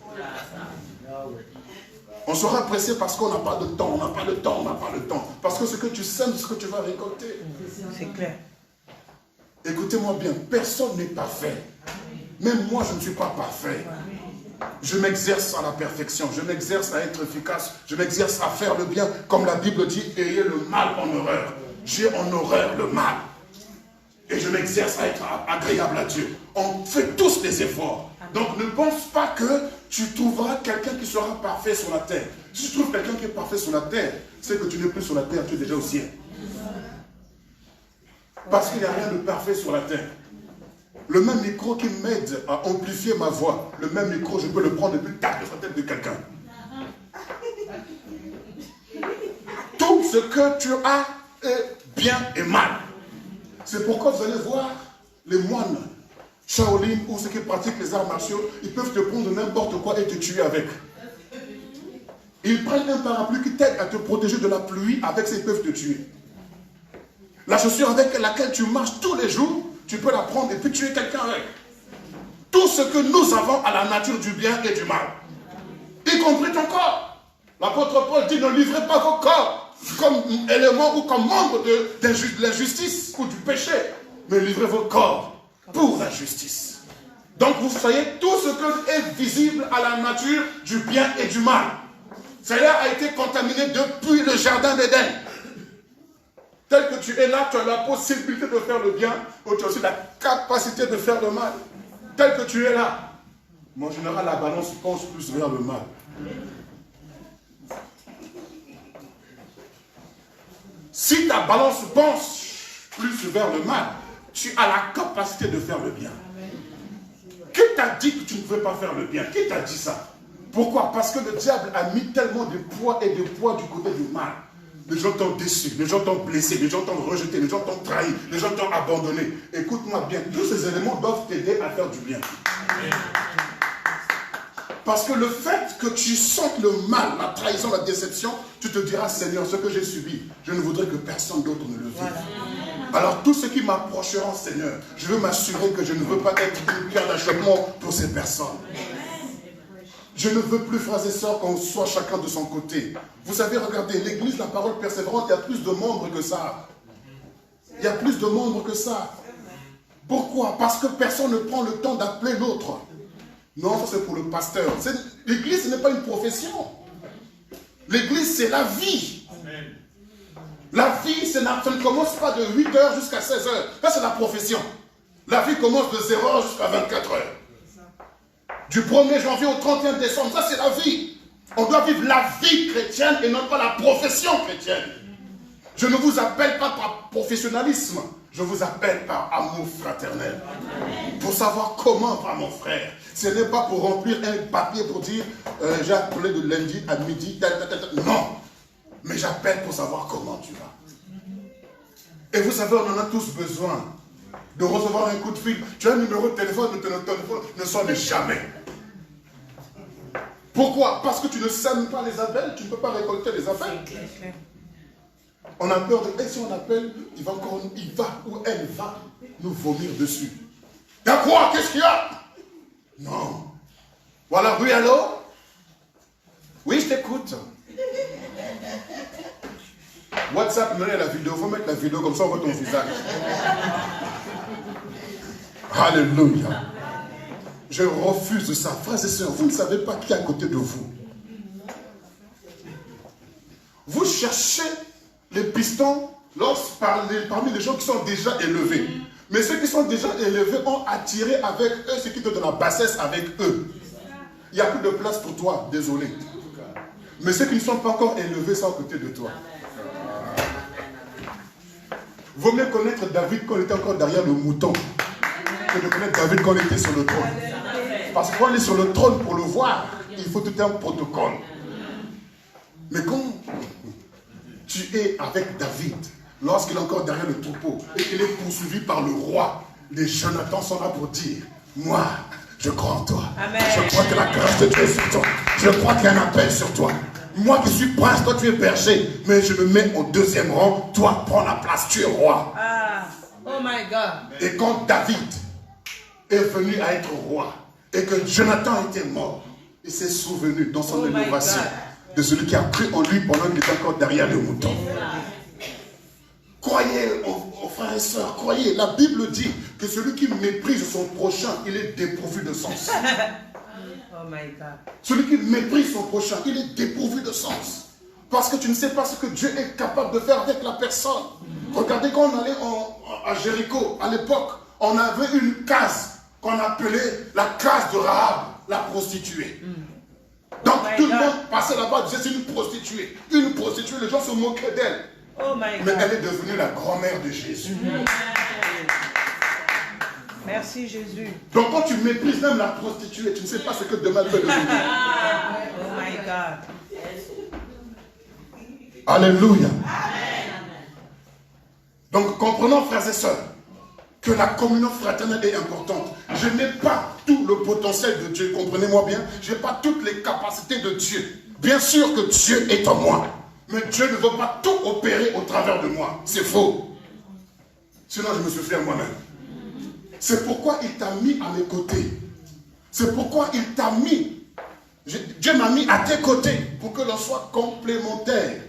On sera pressé parce qu'on n'a pas de temps, on n'a pas de temps, on n'a pas de temps. Parce que ce que tu sèmes, c'est ce que tu vas récolter. C'est clair. Écoutez-moi bien, personne n'est parfait. Même moi, je ne suis pas parfait. Je m'exerce à la perfection, je m'exerce à être efficace, je m'exerce à faire le bien. Comme la Bible dit, ayez le mal en horreur. J'ai en horreur le mal. Et je m'exerce à être agréable à Dieu. On fait tous des efforts. Donc ne pense pas que tu trouveras quelqu'un qui sera parfait sur la terre. Si tu trouves quelqu'un qui est parfait sur la terre, c'est que tu n'es plus sur la terre, tu es déjà au ciel. Parce qu'il n'y a rien de parfait sur la terre. Le même micro qui m'aide à amplifier ma voix, le même micro, je peux le prendre et puis taper sur la tête de quelqu'un. Tout ce que tu as est bien et mal. C'est pourquoi vous allez voir les moines Shaolin ou ceux qui pratiquent les arts martiaux, ils peuvent te prendre n'importe quoi et te tuer avec. Ils prennent un parapluie qui t'aide à te protéger de la pluie, avec ça ils peuvent te tuer. La chaussure avec laquelle tu marches tous les jours, tu peux la prendre et puis tuer quelqu'un avec. Tout ce que nous avons à la nature du bien et du mal, y compris ton corps. L'apôtre Paul dit, ne livrez pas vos corps comme élément ou comme membre de l'injustice ou du péché, mais livrez vos corps pour la justice. Donc vous voyez, tout ce que est visible à la nature du bien et du mal, cela a été contaminé depuis le jardin d'Éden. Tel que tu es là, tu as la possibilité de faire le bien, ou tu as aussi la capacité de faire le mal. Tel que tu es là, mais en général la balance penche plus vers le mal. Si ta balance penche plus vers le mal, tu as la capacité de faire le bien. Qui t'a dit que tu ne veux pas faire le bien? Qui t'a dit ça? Pourquoi? Parce que le diable a mis tellement de poids et de poids du côté du mal. Les gens t'ont déçu, les gens t'ont blessé, les gens t'ont rejeté, les gens t'ont trahi, les gens t'ont abandonné. Écoute-moi bien, tous ces éléments doivent t'aider à faire du bien. Parce que le fait que tu sentes le mal, la trahison, la déception, tu te diras, Seigneur, ce que j'ai subi, je ne voudrais que personne d'autre ne le vive. Voilà. Alors tous ceux qui m'approcheront, Seigneur, je veux m'assurer que je ne veux pas être une pierre d'achoppement pour ces personnes. Je ne veux plus, frères et sœurs, qu'on soit chacun de son côté. Vous savez, regardez, l'église, la parole persévérante, il y a plus de membres que ça. Il y a plus de membres que ça. Pourquoi? Parce que personne ne prend le temps d'appeler l'autre. Non, ça c'est pour le pasteur. L'église, ce n'est pas une profession. L'église, c'est la vie. La vie, ça ne commence pas de 8h jusqu'à 16h. Ça, c'est la profession. La vie commence de 0h jusqu'à 24h. Du 1er janvier au 31 décembre, ça c'est la vie. On doit vivre la vie chrétienne et non pas la profession chrétienne. Je ne vous appelle pas par professionnalisme, je vous appelle par amour fraternel. Pour savoir comment va mon frère. Ce n'est pas pour remplir un papier pour dire j'ai appelé de lundi à midi, non. Mais j'appelle pour savoir comment tu vas. Et vous savez, on en a tous besoin de recevoir un coup de fil. Tu as un numéro de téléphone, mais ton téléphone ne sonne jamais. Pourquoi? Parce que tu ne sèmes pas les appels, tu ne peux pas récolter les appels. On a peur de, et si on appelle, il va ou elle va nous vomir dessus. Il y a quoi? Qu'est-ce qu'il y a? Non. Voilà, oui, allô? Oui, je t'écoute. WhatsApp, donnez la vidéo, il faut mettre la vidéo comme ça, on voit ton visage. Alléluia. Je refuse ça. Frères et sœurs, vous ne savez pas qui est à côté de vous. Vous cherchez les pistons parmi les gens qui sont déjà élevés. Mais ceux qui sont déjà élevés ont attiré avec eux ce qui te donne la bassesse avec eux. Il n'y a plus de place pour toi, désolé. Mais ceux qui ne sont pas encore élevés sont à côté de toi. Vaut mieux connaître David quand il était encore derrière le mouton que de connaître David quand il était sur le trône. Parce que quand il est sur le trône pour le voir, il faut tout un protocole. Mais quand tu es avec David, lorsqu'il est encore derrière le troupeau et qu'il est poursuivi par le roi, les Jonathan sont là pour dire, moi, je crois en toi. Amen. Je crois que la grâce de Dieu est sur toi. Je crois qu'il y a un appel sur toi. Moi qui suis prince, toi tu es berger, mais je me mets au deuxième rang, toi prends la place, tu es roi. Ah, oh my God. Et quand David est venu à être roi, et que Jonathan était mort, il s'est souvenu dans son élévation de celui qui a cru en lui pendant qu'il était encore derrière le mouton. Croyez, frères et sœurs, croyez, la Bible dit que celui qui méprise son prochain, il est dépourvu de sens. Oh my God. Celui qui méprise son prochain, il est dépourvu de sens. Parce que tu ne sais pas ce que Dieu est capable de faire avec la personne. Regardez quand on allait à Jéricho, à l'époque, on avait une case qu'on appelait la case de Rahab, la prostituée. Donc tout le monde passait là-bas, disait c'est une prostituée. Une prostituée, les gens se moquaient d'elle. Oh my God. Mais elle est devenue la grand-mère de Jésus. Merci Jésus. Donc quand tu méprises même la prostituée, tu ne sais pas ce que demain peut devenir. Oh my God. Alléluia. Donc comprenons, frères et sœurs, que la communion fraternelle est importante. Je n'ai pas tout le potentiel de Dieu, comprenez-moi bien. Je n'ai pas toutes les capacités de Dieu. Bien sûr que Dieu est en moi. Mais Dieu ne veut pas tout opérer au travers de moi. C'est faux. Sinon je me suis fait à moi-même. C'est pourquoi il t'a mis à mes côtés. C'est pourquoi il t'a mis. Dieu m'a mis à tes côtés pour que l'on soit complémentaire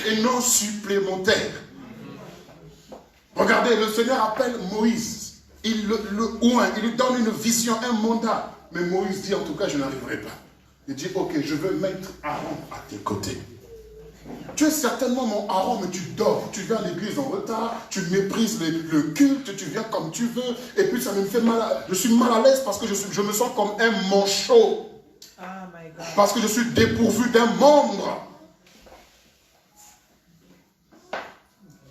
et non supplémentaire. Regardez, le Seigneur appelle Moïse. Il il lui donne une vision, un mandat. Mais Moïse dit en tout cas, je n'arriverai pas. Il dit, ok, je veux mettre Aaron à tes côtés. Tu es certainement mon Aaron, mais tu dors. Tu viens à l'église en retard, tu méprises le culte, tu viens comme tu veux. Et puis ça me fait mal. Je suis mal à l'aise parce que je me sens comme un manchot. Oh my God. Parce que je suis dépourvu d'un membre.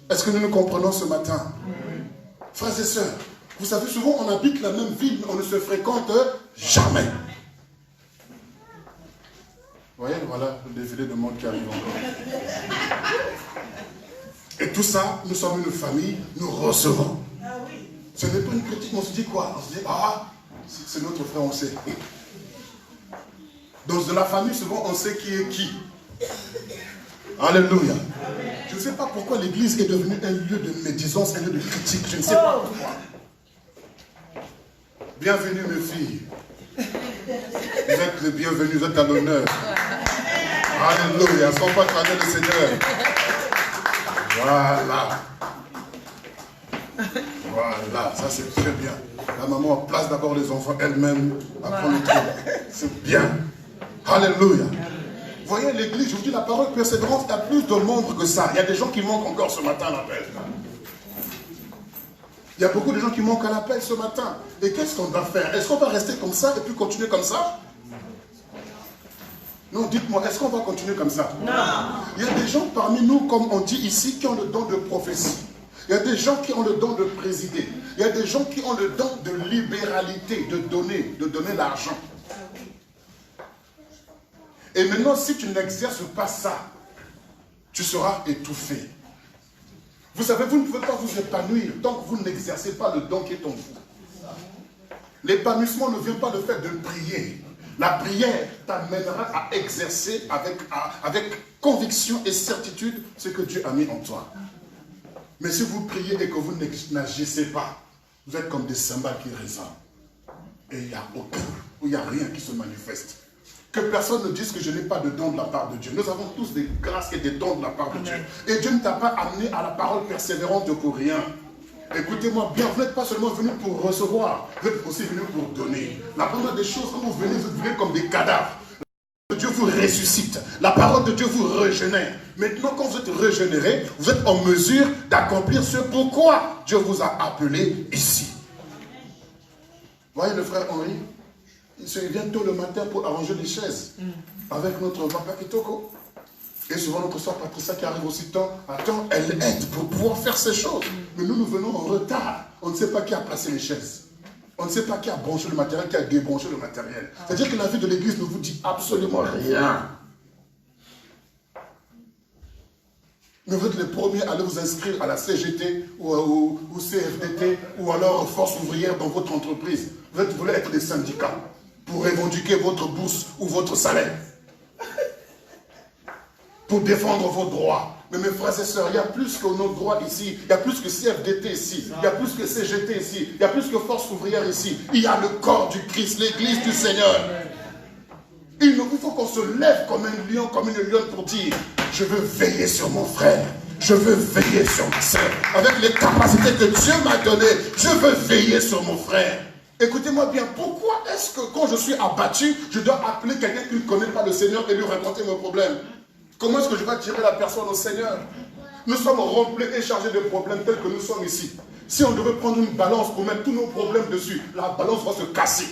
Est-ce que nous nous comprenons ce matin? Frères et sœurs, vous savez, souvent on habite la même ville, mais on ne se fréquente jamais. Vous voyez, voilà le défilé de monde qui arrive encore. Et tout ça, nous sommes une famille, nous recevons. Ce n'est pas une critique, on se dit quoi? On se dit, ah, c'est notre frère, on sait. Dans la famille, souvent, on sait qui est qui. Alléluia. Je ne sais pas pourquoi l'église est devenue un lieu de médisance, un lieu de critique. Je ne sais pas pourquoi. Bienvenue mes filles. Vous êtes les bienvenus, vous êtes à l'honneur. Alléluia. Est-ce qu'on peut acclamer le Seigneur? Voilà. Voilà, ça c'est très bien. La maman place d'abord les enfants elle-même, après le trou. C'est bien. Alléluia. Vous voyez l'église, je vous dis la parole persévérante, il y a plus de membres que ça. Il y a des gens qui manquent encore ce matin à l'appel. Il y a beaucoup de gens qui manquent à l'appel ce matin. Et qu'est-ce qu'on va faire? Est-ce qu'on va rester comme ça et puis continuer comme ça? Non, dites-moi, est-ce qu'on va continuer comme ça? Non. Il y a des gens parmi nous, comme on dit ici, qui ont le don de prophétie. Il y a des gens qui ont le don de présider. Il y a des gens qui ont le don de libéralité, de donner l'argent. Et maintenant, si tu n'exerces pas ça, tu seras étouffé. Vous savez, vous ne pouvez pas vous épanouir tant que vous n'exercez pas le don qui est en vous. L'épanouissement ne vient pas du fait de prier. La prière t'amènera à exercer avec conviction et certitude ce que Dieu a mis en toi. Mais si vous priez et que vous n'agissez pas, vous êtes comme des cymbales qui résonnent. Et il n'y a rien qui se manifeste. Que personne ne dise que je n'ai pas de don de la part de Dieu. Nous avons tous des grâces et des dons de la part de Dieu. Et Dieu ne t'a pas amené à la parole persévérante pour rien. Écoutez-moi bien, vous n'êtes pas seulement venu pour recevoir, vous êtes aussi venu pour donner. La première des choses, quand vous venez comme des cadavres. Dieu vous ressuscite. La parole de Dieu vous régénère. Maintenant, quand vous êtes régénéré, vous êtes en mesure d'accomplir ce pourquoi Dieu vous a appelé ici. Voyez le frère Henri, il se vient tôt le matin pour arranger les chaises avec notre papa Kitoko. Et souvent notre soeur Patricia qui arrive aussi à temps, elle aide pour pouvoir faire ces choses. Mais nous venons en retard. On ne sait pas qui a placé les chaises. On ne sait pas qui a branché le matériel, qui a débranché le matériel. C'est-à-dire que la vie de l'église ne vous dit absolument rien. Mais vous êtes les premiers à aller vous inscrire à la CGT ou CFDT ou alors Force ouvrière dans votre entreprise. Vous voulez être des syndicats pour revendiquer votre bourse ou votre salaire. Pour défendre vos droits. Mais mes frères et sœurs, il y a plus que nos droits ici, il y a plus que CFDT ici, il y a plus que CGT ici, il y a plus que Force ouvrière ici. Il y a le corps du Christ, l'église du Seigneur. Il faut qu'on se lève comme un lion, comme une lionne pour dire, je veux veiller sur mon frère, je veux veiller sur ma sœur. Avec les capacités que Dieu m'a données, je veux veiller sur mon frère. Écoutez-moi bien, pourquoi est-ce que quand je suis abattu, je dois appeler quelqu'un qui ne connaît pas le Seigneur et lui raconter mes problèmes? Comment est-ce que je vais tirer la personne au Seigneur? Nous sommes remplis et chargés de problèmes tels que nous sommes ici. Si on devait prendre une balance pour mettre tous nos problèmes dessus, la balance va se casser.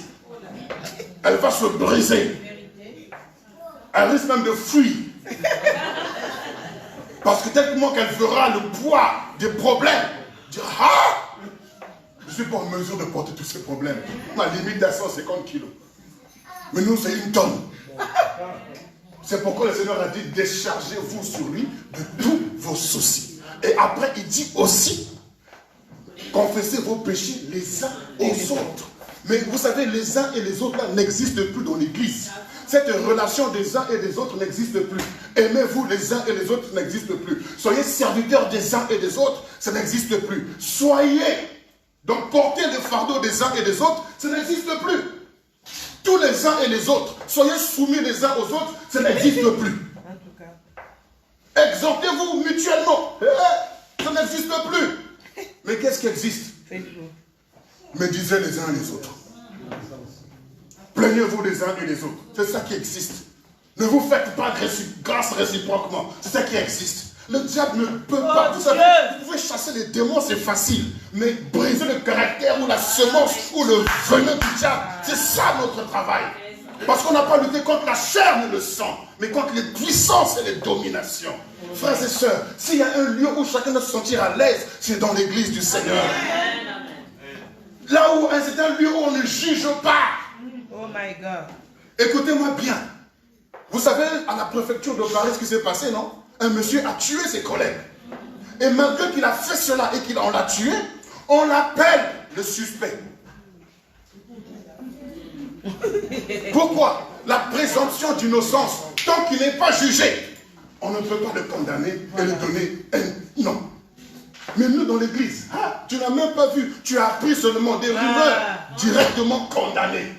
Elle va se briser. Elle risque même de fuir. Parce que tellement qu'elle fera le poids des problèmes, dire ah, je ne suis pas en mesure de porter tous ces problèmes. Ma limite à 150 kilos. Mais nous, c'est une tonne. C'est pourquoi le Seigneur a dit, déchargez-vous sur lui de tous vos soucis. Et après, il dit aussi, confessez vos péchés les uns aux autres. Mais vous savez, les uns et les autres là n'existent plus dans l'église. Cette relation des uns et des autres n'existe plus. Aimez-vous les uns et les autres n'existe plus. Soyez serviteurs des uns et des autres, ça n'existe plus. Soyez, donc portez le fardeau des uns et des autres, ça n'existe plus. Tous les uns et les autres, soyez soumis les uns aux autres, ça n'existe plus. En tout cas. Exhortez-vous mutuellement, ça n'existe plus. Mais qu'est-ce qui existe? Médisez les uns les autres. Plaignez-vous les uns et les autres. C'est ça qui existe. Ne vous faites pas grâce réciproquement. C'est ça qui existe. Le diable ne peut pas. Vous savez, vous pouvez chasser les démons, c'est facile. Mais briser le caractère ou la semence ou le venin du diable, c'est ça notre travail. Parce qu'on n'a pas lutté contre la chair ni le sang, mais contre les puissances et les dominations. Frères et sœurs, s'il y a un lieu où chacun doit se sentir à l'aise, c'est dans l'église du Seigneur. Là où c'est un lieu où on ne juge pas. Oh my God. Écoutez-moi bien. Vous savez, à la préfecture de Paris, ce qui s'est passé, non? Un monsieur a tué ses collègues. Et malgré qu'il a fait cela et qu'on l'a tué, on l'appelle le suspect. Pourquoi? La présomption d'innocence, tant qu'il n'est pas jugé. on ne peut pas le condamner et le donner. Non. Mais nous, dans l'église, tu n'as même pas vu. Tu as appris seulement des rumeurs directement condamnées.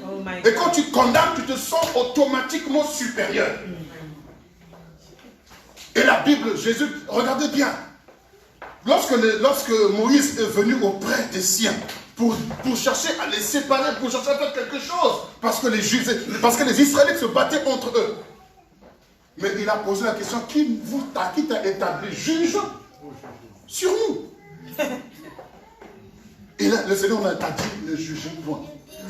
Oh my Et quand tu condamnes, tu te sens automatiquement supérieur. Et la Bible, Jésus, regardez bien. Lorsque Moïse est venu auprès des siens pour chercher à les séparer, pour chercher à faire quelque chose, parce que les Israélites se battaient entre eux. Mais il a posé la question, qui t'a établi juge sur nous? Et là, le Seigneur t'a dit, ne jugez point.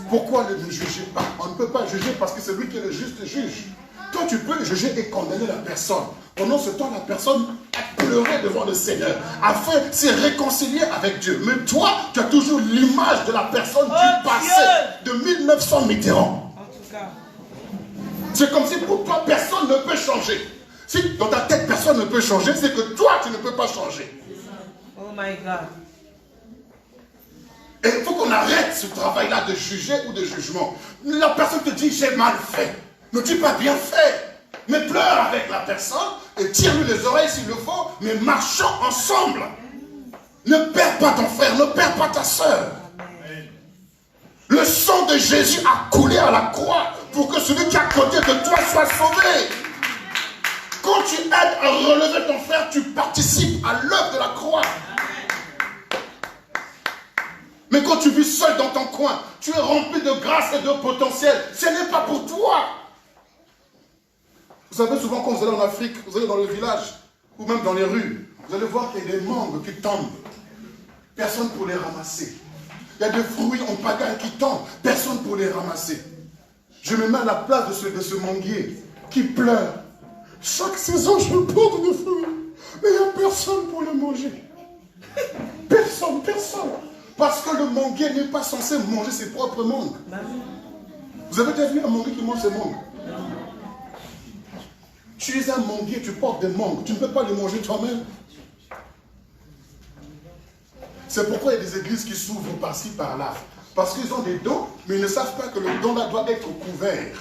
Pourquoi ne jugez pas? On ne peut pas juger parce que c'est lui qui est le juste juge. Toi, tu peux juger et condamner la personne. Pendant ce temps, la personne a pleuré devant le Seigneur, afin de se réconcilier avec Dieu. Mais toi, tu as toujours l'image de la personne du passé, de 1900 Mitterrand. En tout cas. C'est comme si pour toi, personne ne peut changer. Si dans ta tête, personne ne peut changer, c'est que toi, tu ne peux pas changer. Oh my God. Et il faut qu'on arrête ce travail-là de juger ou de jugement. La personne te dit, j'ai mal fait. Ne dis pas bien fait. Mais pleure avec la personne et tire-lui les oreilles s'il le faut, mais marchons ensemble. Ne perds pas ton frère, ne perds pas ta soeur. Le sang de Jésus a coulé à la croix pour que celui qui est à côté de toi soit sauvé. Quand tu aides à relever ton frère, tu participes à l'œuvre de la croix. Mais quand tu vis seul dans ton coin, tu es rempli de grâce et de potentiel. Ce n'est pas pour toi. Vous savez, souvent quand vous allez en Afrique, vous allez dans le village, ou même dans les rues, vous allez voir qu'il y a des mangues qui tombent. Personne pour les ramasser. Il y a des fruits en pagaille qui tombent. Personne pour les ramasser. Je me mets à la place de ce manguier qui pleure. Chaque saison, je porte des fruits. Mais il n'y a personne pour les manger. Personne. Parce que le manguier n'est pas censé manger ses propres mangues. Vous avez déjà vu un manguier qui mange ses mangues? Tu es un manguier, tu portes des mangues. Tu ne peux pas les manger toi-même. C'est pourquoi il y a des églises qui s'ouvrent par-ci, par-là. Parce qu'ils ont des dons, mais ils ne savent pas que le don-là doit être couvert.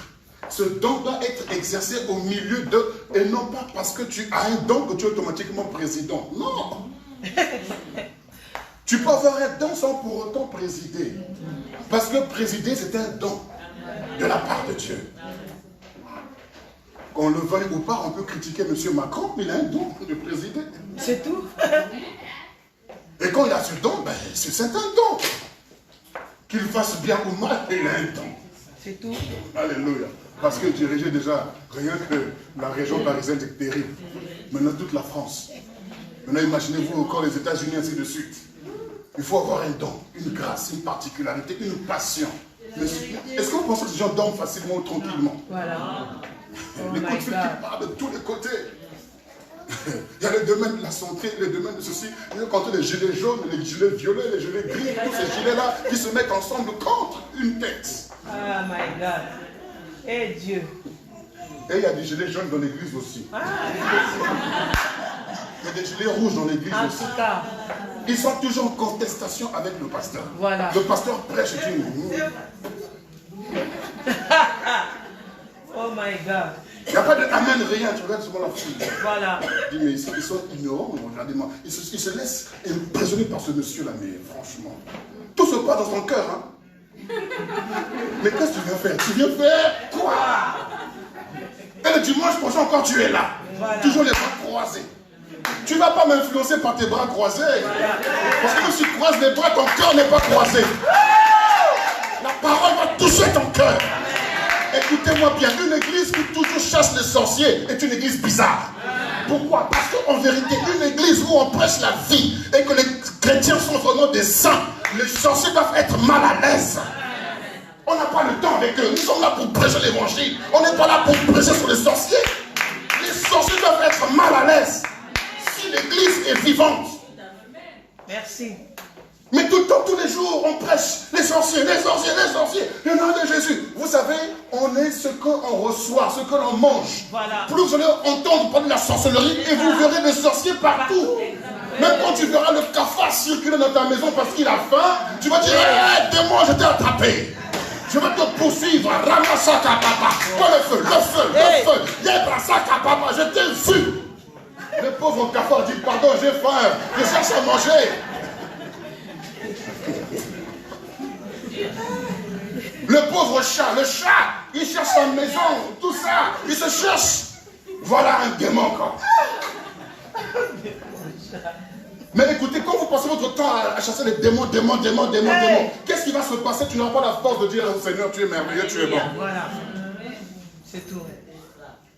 Ce don doit être exercé au milieu d'eux, et non pas parce que tu as un don que tu es automatiquement président. Non. Tu peux avoir un don sans pour autant présider. Parce que présider, c'est un don de la part de Dieu. Qu'on le veuille ou pas, on peut critiquer M. Macron, mais il a un don de présider. C'est tout. Et quand il a ce don, ben, c'est un don. Qu'il fasse bien ou mal, il a un don. C'est tout. Alléluia. Parce que diriger déjà, rien que la région parisienne, c'est terrible. Maintenant, toute la France. Maintenant, imaginez-vous encore les États-Unis, ainsi de suite. Il faut avoir un don, une grâce, une particularité, une passion. Est-ce que vous pensez que ces gens dorment facilement ou tranquillement? Voilà. Les coups de fil qui partent de tous les côtés. Il y a le domaine de la santé, le domaine de ceci. Il y a quand les gilets jaunes, les gilets violets, les gilets gris, tous ces gilets-là qui se mettent ensemble contre une tête. Oh my God. Et Dieu. Et il y a des gilets jaunes dans l'église aussi. Il y a des gilets rouges dans l'église aussi. En tout cas. Ils sont toujours en contestation avec le pasteur. Voilà. Le pasteur prêche et dit... Oh my God. Il n'y a pas de amen, rien. Tu regardes souvent la foule. Voilà. Je dis, mais ils sont ignorants, regardez-moi. Ils se laissent impressionner par ce monsieur-là, mais franchement. Tout se passe dans son cœur. Hein. Mais qu'est-ce que tu viens faire? Tu viens faire quoi? Et le dimanche prochain encore, tu es là. Voilà. Toujours les bras croisés. Tu ne vas pas m'influencer par tes bras croisés. Voilà. Parce que si tu croises les bras, ton cœur n'est pas croisé. La parole va toucher ton cœur. Écoutez-moi bien, une église qui toujours chasse les sorciers est une église bizarre. Pourquoi? Parce qu'en vérité, une église où on prêche la vie et que les chrétiens sont vraiment des saints, les sorciers doivent être mal à l'aise. On n'a pas le temps avec eux. Nous sommes là pour prêcher l'évangile. On n'est pas là pour prêcher sur les sorciers. Les sorciers doivent être mal à l'aise. Si l'église est vivante. Merci. Mais tout le temps, tous les jours, on prêche les sorciers, les sorciers, les sorciers. Le nom de Jésus. Vous savez, on est ce qu'on reçoit, ce que l'on mange. Voilà. Plus vous allez entendre parler de la sorcellerie et vous verrez des sorciers partout. Même quand tu verras le cafard circuler dans ta maison parce qu'il a faim, tu vas dire, hey, démon, je t'ai attrapé. Je vais te poursuivre. Ramassaka papa. Quoi le feu, le feu, le feu. Yebrasaka papa, je t'ai vu. pauvre cafard dit, pardon, j'ai faim, je cherche à manger. Le pauvre chat, il cherche sa maison, tout ça, il se cherche. Voilà un démon, quoi. Mais écoutez, quand vous passez votre temps à chasser les démons, qu'est-ce qui va se passer? Tu n'auras pas la force de dire au Seigneur, tu es merveilleux, tu es bon. Voilà. C'est tout.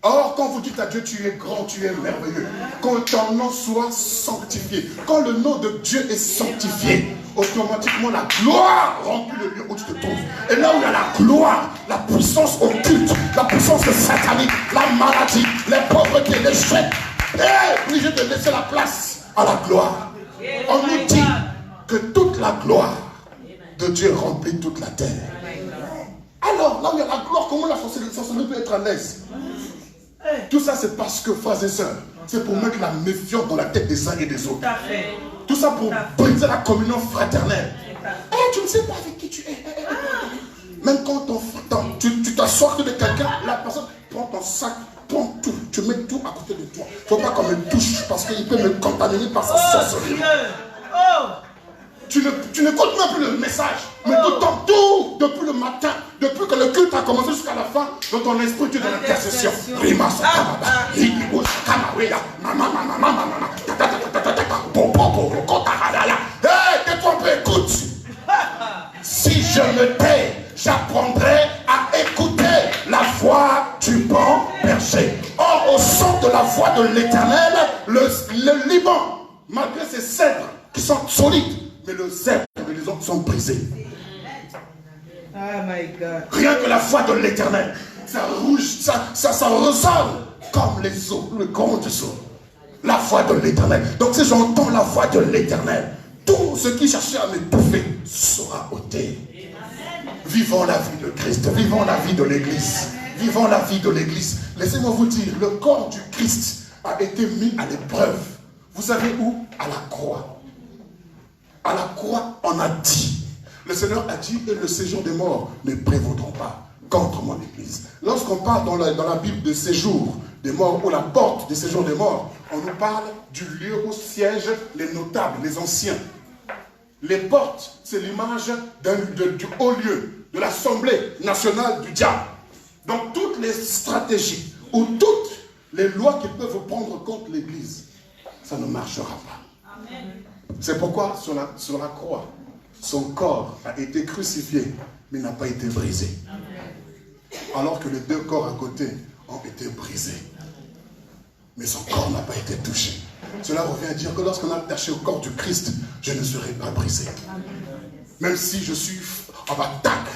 Or, quand vous dites à Dieu, tu es grand, tu es merveilleux, quand ton nom soit sanctifié, quand le nom de Dieu est sanctifié, automatiquement la gloire remplit le lieu où tu te trouves. Et là où il y a la gloire, la puissance occulte, la puissance satanique, la maladie, les pauvretés, les chèques, est obligé de laisser la place à la gloire. On nous dit que toute la gloire de Dieu remplit toute la terre. Alors, là où il y a la gloire, comment la sorcellerie peut être à l'aise? Tout ça, c'est parce que, frères et sœurs, c'est pour mettre la méfiance dans la tête des uns et des autres. Tout ça pour briser la communion fraternelle. Tu ne sais pas avec qui tu es. Même quand tu t'assois de quelqu'un, la personne prend ton sac, prend tout, tu mets tout à côté de toi. Il ne faut pas qu'on me touche parce qu'il peut me contaminer par sa sorcellerie. Tu n'écoutes même plus le message. Mais tout, depuis le matin, depuis que le culte a commencé jusqu'à la fin, dans ton esprit, tu es dans l'intercession. Tais-toi un peu, écoute. Si je me tais, j'apprendrai à écouter la voix du bon berger. Or, au son de la voix de l'Éternel, le Liban, malgré ses cèdres qui sont solides, mais le zèbre et les autres sont brisés. Oh my God. Rien que la voix de l'Éternel, ça rouge, ça résonne comme les eaux, le grand des eaux. La voix de l'Éternel. Donc si j'entends la voix de l'Éternel, tout ce qui cherchait à m'étouffer sera ôté. Vivons la vie de Christ, vivons la vie de l'Église. Vivons la vie de l'Église. Laissez-moi vous dire, le corps du Christ a été mis à l'épreuve. Vous savez où? À la croix. À la croix, on a dit. Le Seigneur a dit, et le séjour des morts ne prévaudront pas contre mon Église. Lorsqu'on parle dans la Bible de séjour des morts, ou la porte du séjour des morts, on nous parle du lieu où siègent les notables, les anciens. Les portes, c'est l'image du haut lieu, de l'Assemblée nationale du diable. Donc toutes les stratégies, ou toutes les lois qui peuvent prendre contre l'Église, ça ne marchera pas. Amen. C'est pourquoi sur la croix, son corps a été crucifié, mais n'a pas été brisé. Alors que les deux corps à côté ont été brisés. Mais son corps n'a pas été touché. Cela revient à dire que lorsqu'on a attaché au corps du Christ, je ne serai pas brisé. Même si je suis en attaque,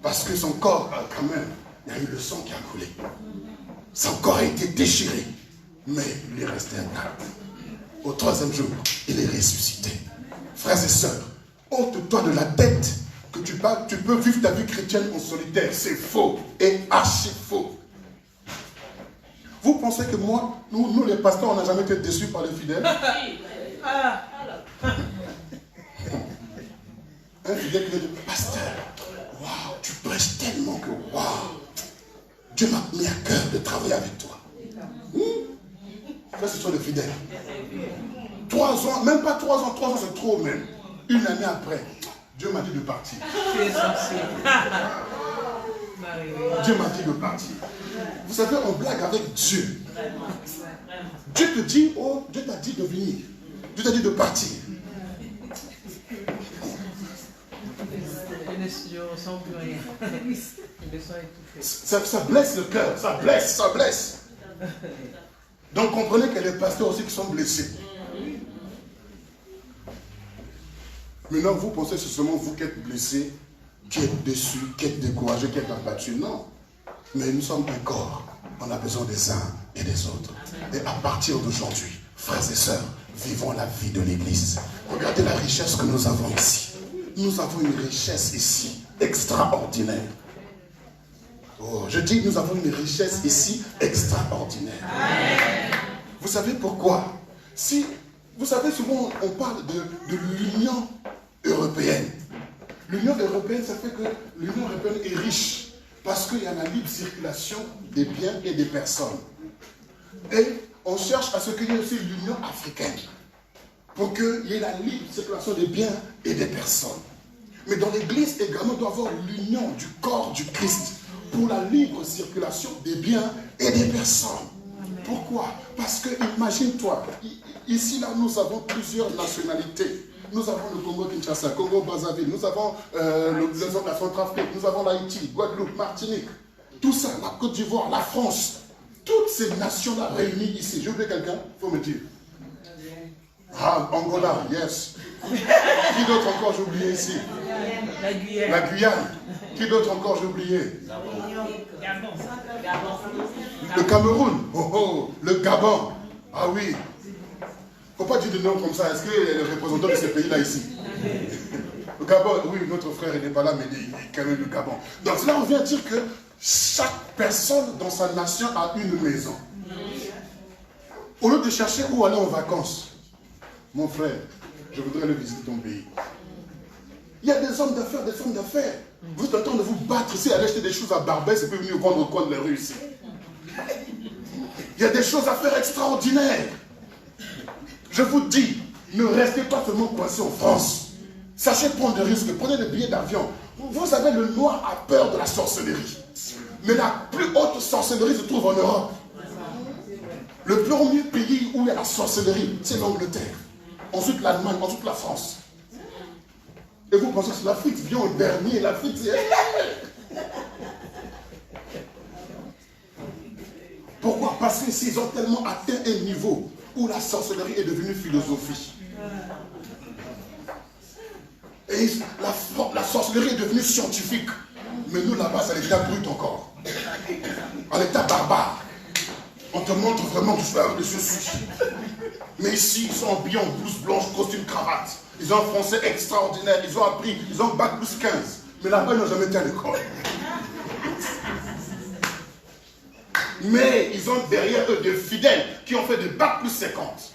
parce que son corps, quand même, il y a eu le sang qui a coulé. Son corps a été déchiré, mais il est resté intact. Au troisième jour, il est ressuscité. Frères et sœurs, ôte-toi de la tête que tu peux vivre ta vie chrétienne en solitaire. C'est faux et archi faux. Vous pensez que moi, nous les pasteurs, on n'a jamais été déçus par les fidèles? Un fidèle qui dit, pasteur, waouh, tu prêches tellement que waouh, Dieu m'a mis à cœur de travailler avec toi. Ça, ce sont les fidèles. 3 ans, même pas 3 ans, 3 ans c'est trop même. Une année après, Dieu m'a dit de partir. Tu es censé. Dieu m'a dit de partir. Vous savez, on blague avec Dieu. Dieu te dit, oh, Dieu t'a dit de venir. Dieu t'a dit de partir. Je ne ressens plus rien. Le sang est étouffé. Ça blesse le cœur, ça blesse. Donc comprenez qu'il y a des pasteurs aussi qui sont blessés. Maintenant, vous pensez que c'est seulement vous qui êtes blessés, qui êtes déçus, qui êtes découragés, qui êtes abattus. Non. Mais nous sommes un corps. On a besoin des uns et des autres. Et à partir d'aujourd'hui, frères et sœurs, vivons la vie de l'Église. Regardez la richesse que nous avons ici. Nous avons une richesse ici extraordinaire. Oh, je dis nous avons une richesse ici extraordinaire. Vous savez pourquoi? Vous savez, souvent on parle de l'Union européenne. L'Union européenne, ça fait que l'Union européenne est riche parce qu'il y a la libre circulation des biens et des personnes. Et on cherche à ce qu'il y ait aussi l'Union africaine. Pour qu'il y ait la libre circulation des biens et des personnes. Mais dans l'église également, il doit y avoir l'union du corps du Christ pour la libre circulation des biens et des personnes. Pourquoi? Parce que imagine-toi, ici là nous avons plusieurs nationalités. Nous avons le Congo-Kinshasa, Congo-Brazzaville, nous avons la Centrafrique, nous avons l'Haïti, Guadeloupe, Martinique. Tout ça, la Côte d'Ivoire, la France. Toutes ces nations-là réunies ici. J'ai oublié quelqu'un? Il faut me dire. Ah, Angola, yes. Qui d'autre encore j'ai oublié ici? La Guyane. La Guyane. Qui d'autre encore j'ai oublié? Le Cameroun. Oh oh, le Gabon. Ah oui. Faut pas dire de nom comme ça. Est-ce que les représentants de ces pays-là ici? Le Gabon, oui, notre frère il n'est pas là, mais il est quand même le Gabon. Donc là, on vient dire que chaque personne dans sa nation a une maison. Au lieu de chercher où aller en vacances, mon frère, je voudrais aller visiter ton pays. Il y a des hommes d'affaires, des femmes d'affaires. Vous êtes en train de vous battre ici, aller acheter des choses à Barbès et puis venir vendre au coin de la rue ici. Il y a des choses à faire extraordinaires. Je vous dis, ne restez pas seulement coincés en France. Sachez prendre des risques, prenez des billets d'avion. Vous savez, le noir a peur de la sorcellerie. Mais la plus haute sorcellerie se trouve en Europe. Le premier pays où il y a la sorcellerie, c'est l'Angleterre. Ensuite l'Allemagne, ensuite la France. Et vous pensez que l'Afrique vient au dernier, l'Afrique c'est... Pourquoi? Parce que s'ils ont tellement atteint un niveau où la sorcellerie est devenue philosophie. Et la sorcellerie est devenue scientifique. Mais nous là-bas, c'est à l'état brut encore. À l'état barbare. On te montre vraiment que je suis. Mais ici, ils sont habillés en blouse blanche, costume, cravate. Ils ont un français extraordinaire. Ils ont appris, ils ont bac plus 15. Mais là-bas, ils n'ont jamais été à l'école. Mais ils ont derrière eux des fidèles qui ont fait des bac plus 50.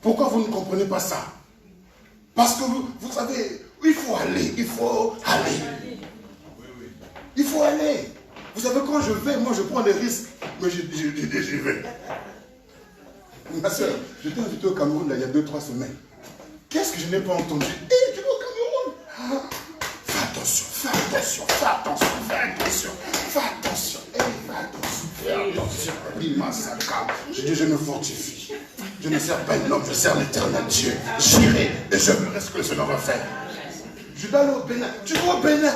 Pourquoi vous ne comprenez pas ça? Parce que vous savez, il faut aller, il faut aller. Il faut aller. Vous savez, quand je vais, moi je prends des risques, mais j'y vais. Ma soeur, j'étais invité au Cameroun là, il y a 2-3 semaines. Qu'est-ce que je n'ai pas entendu? Tu vas au Cameroun? Fais attention, fais attention, fais attention, fais attention, fais attention, fais attention. Je dis, je me fortifie. Je ne sers pas un homme, je sers l'éternel Dieu. J'irai et je verrai ce que le Seigneur va faire. Je dois aller au Bénin. Tu vas au Bénin?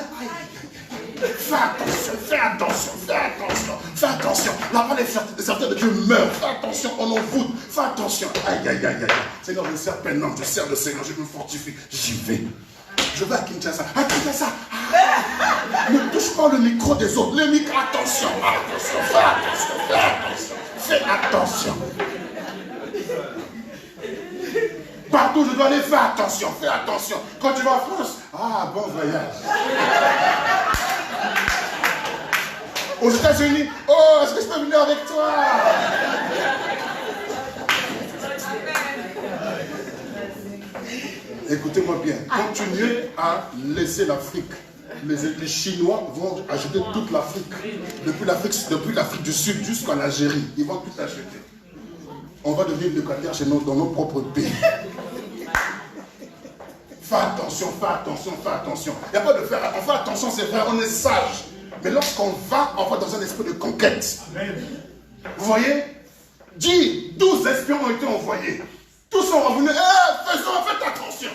Fais attention, fais attention, fais attention, fais attention. Là-bas, les certains de Dieu meurent. Fais attention, on en voûte. Fais attention. Aïe, aïe, aïe, aïe. Seigneur, je ne sers pas un homme, je sers le Seigneur, je me fortifie. J'y vais. Je vais à Kinshasa. À Kinshasa. Ne touche pas le micro des autres. Le micro, attention, attention, fais attention, fais attention, fais attention. Partout je dois aller, fais attention, fais attention. Quand tu vas en France, ah, bon voyage. Aux États-Unis, oh, est-ce que je peux venir avec toi? Écoutez-moi bien, continuez à laisser l'Afrique. Les Chinois vont acheter toute l'Afrique. Depuis l'Afrique du Sud jusqu'à l'Algérie. Ils vont tout acheter. On va devenir locataires chez nous dans nos propres pays. Fais attention, fais attention, fais attention. Il n'y a pas de faire. On fait attention, c'est vrai, on est sage. Mais lorsqu'on va dans un esprit de conquête. Vous voyez? 12 espions ont été envoyés. Tous sont revenus. Faites attention.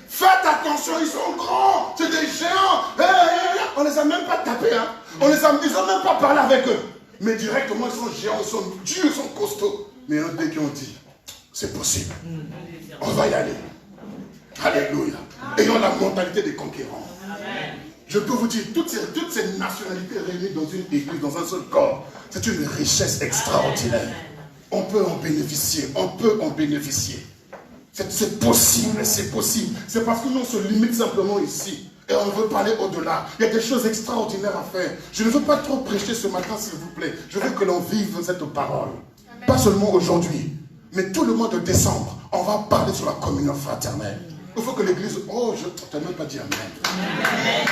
Faites attention, ils sont grands. C'est des géants. On les a même pas tapés. Hein. Ils n'ont même pas parlé avec eux. Mais directement, ils sont géants, ils sont durs, ils sont costauds. Mais il y en a des qui ont dit, c'est possible. On va y aller. Alléluia. Ayons la mentalité des conquérants. Amen. Je peux vous dire, toutes ces nationalités réunies dans une église, dans un seul corps, c'est une richesse extraordinaire. On peut en bénéficier, on peut en bénéficier. C'est possible, c'est possible. C'est parce que nous on se limite simplement ici. Et on veut parler au-delà. Il y a des choses extraordinaires à faire. Je ne veux pas trop prêcher ce matin, s'il vous plaît. Je veux que l'on vive cette parole. Amen. Pas seulement aujourd'hui, mais tout le mois de décembre, on va parler sur la communion fraternelle. Il faut que l'église... Oh, je ne t'ai même pas dit amen. Amen.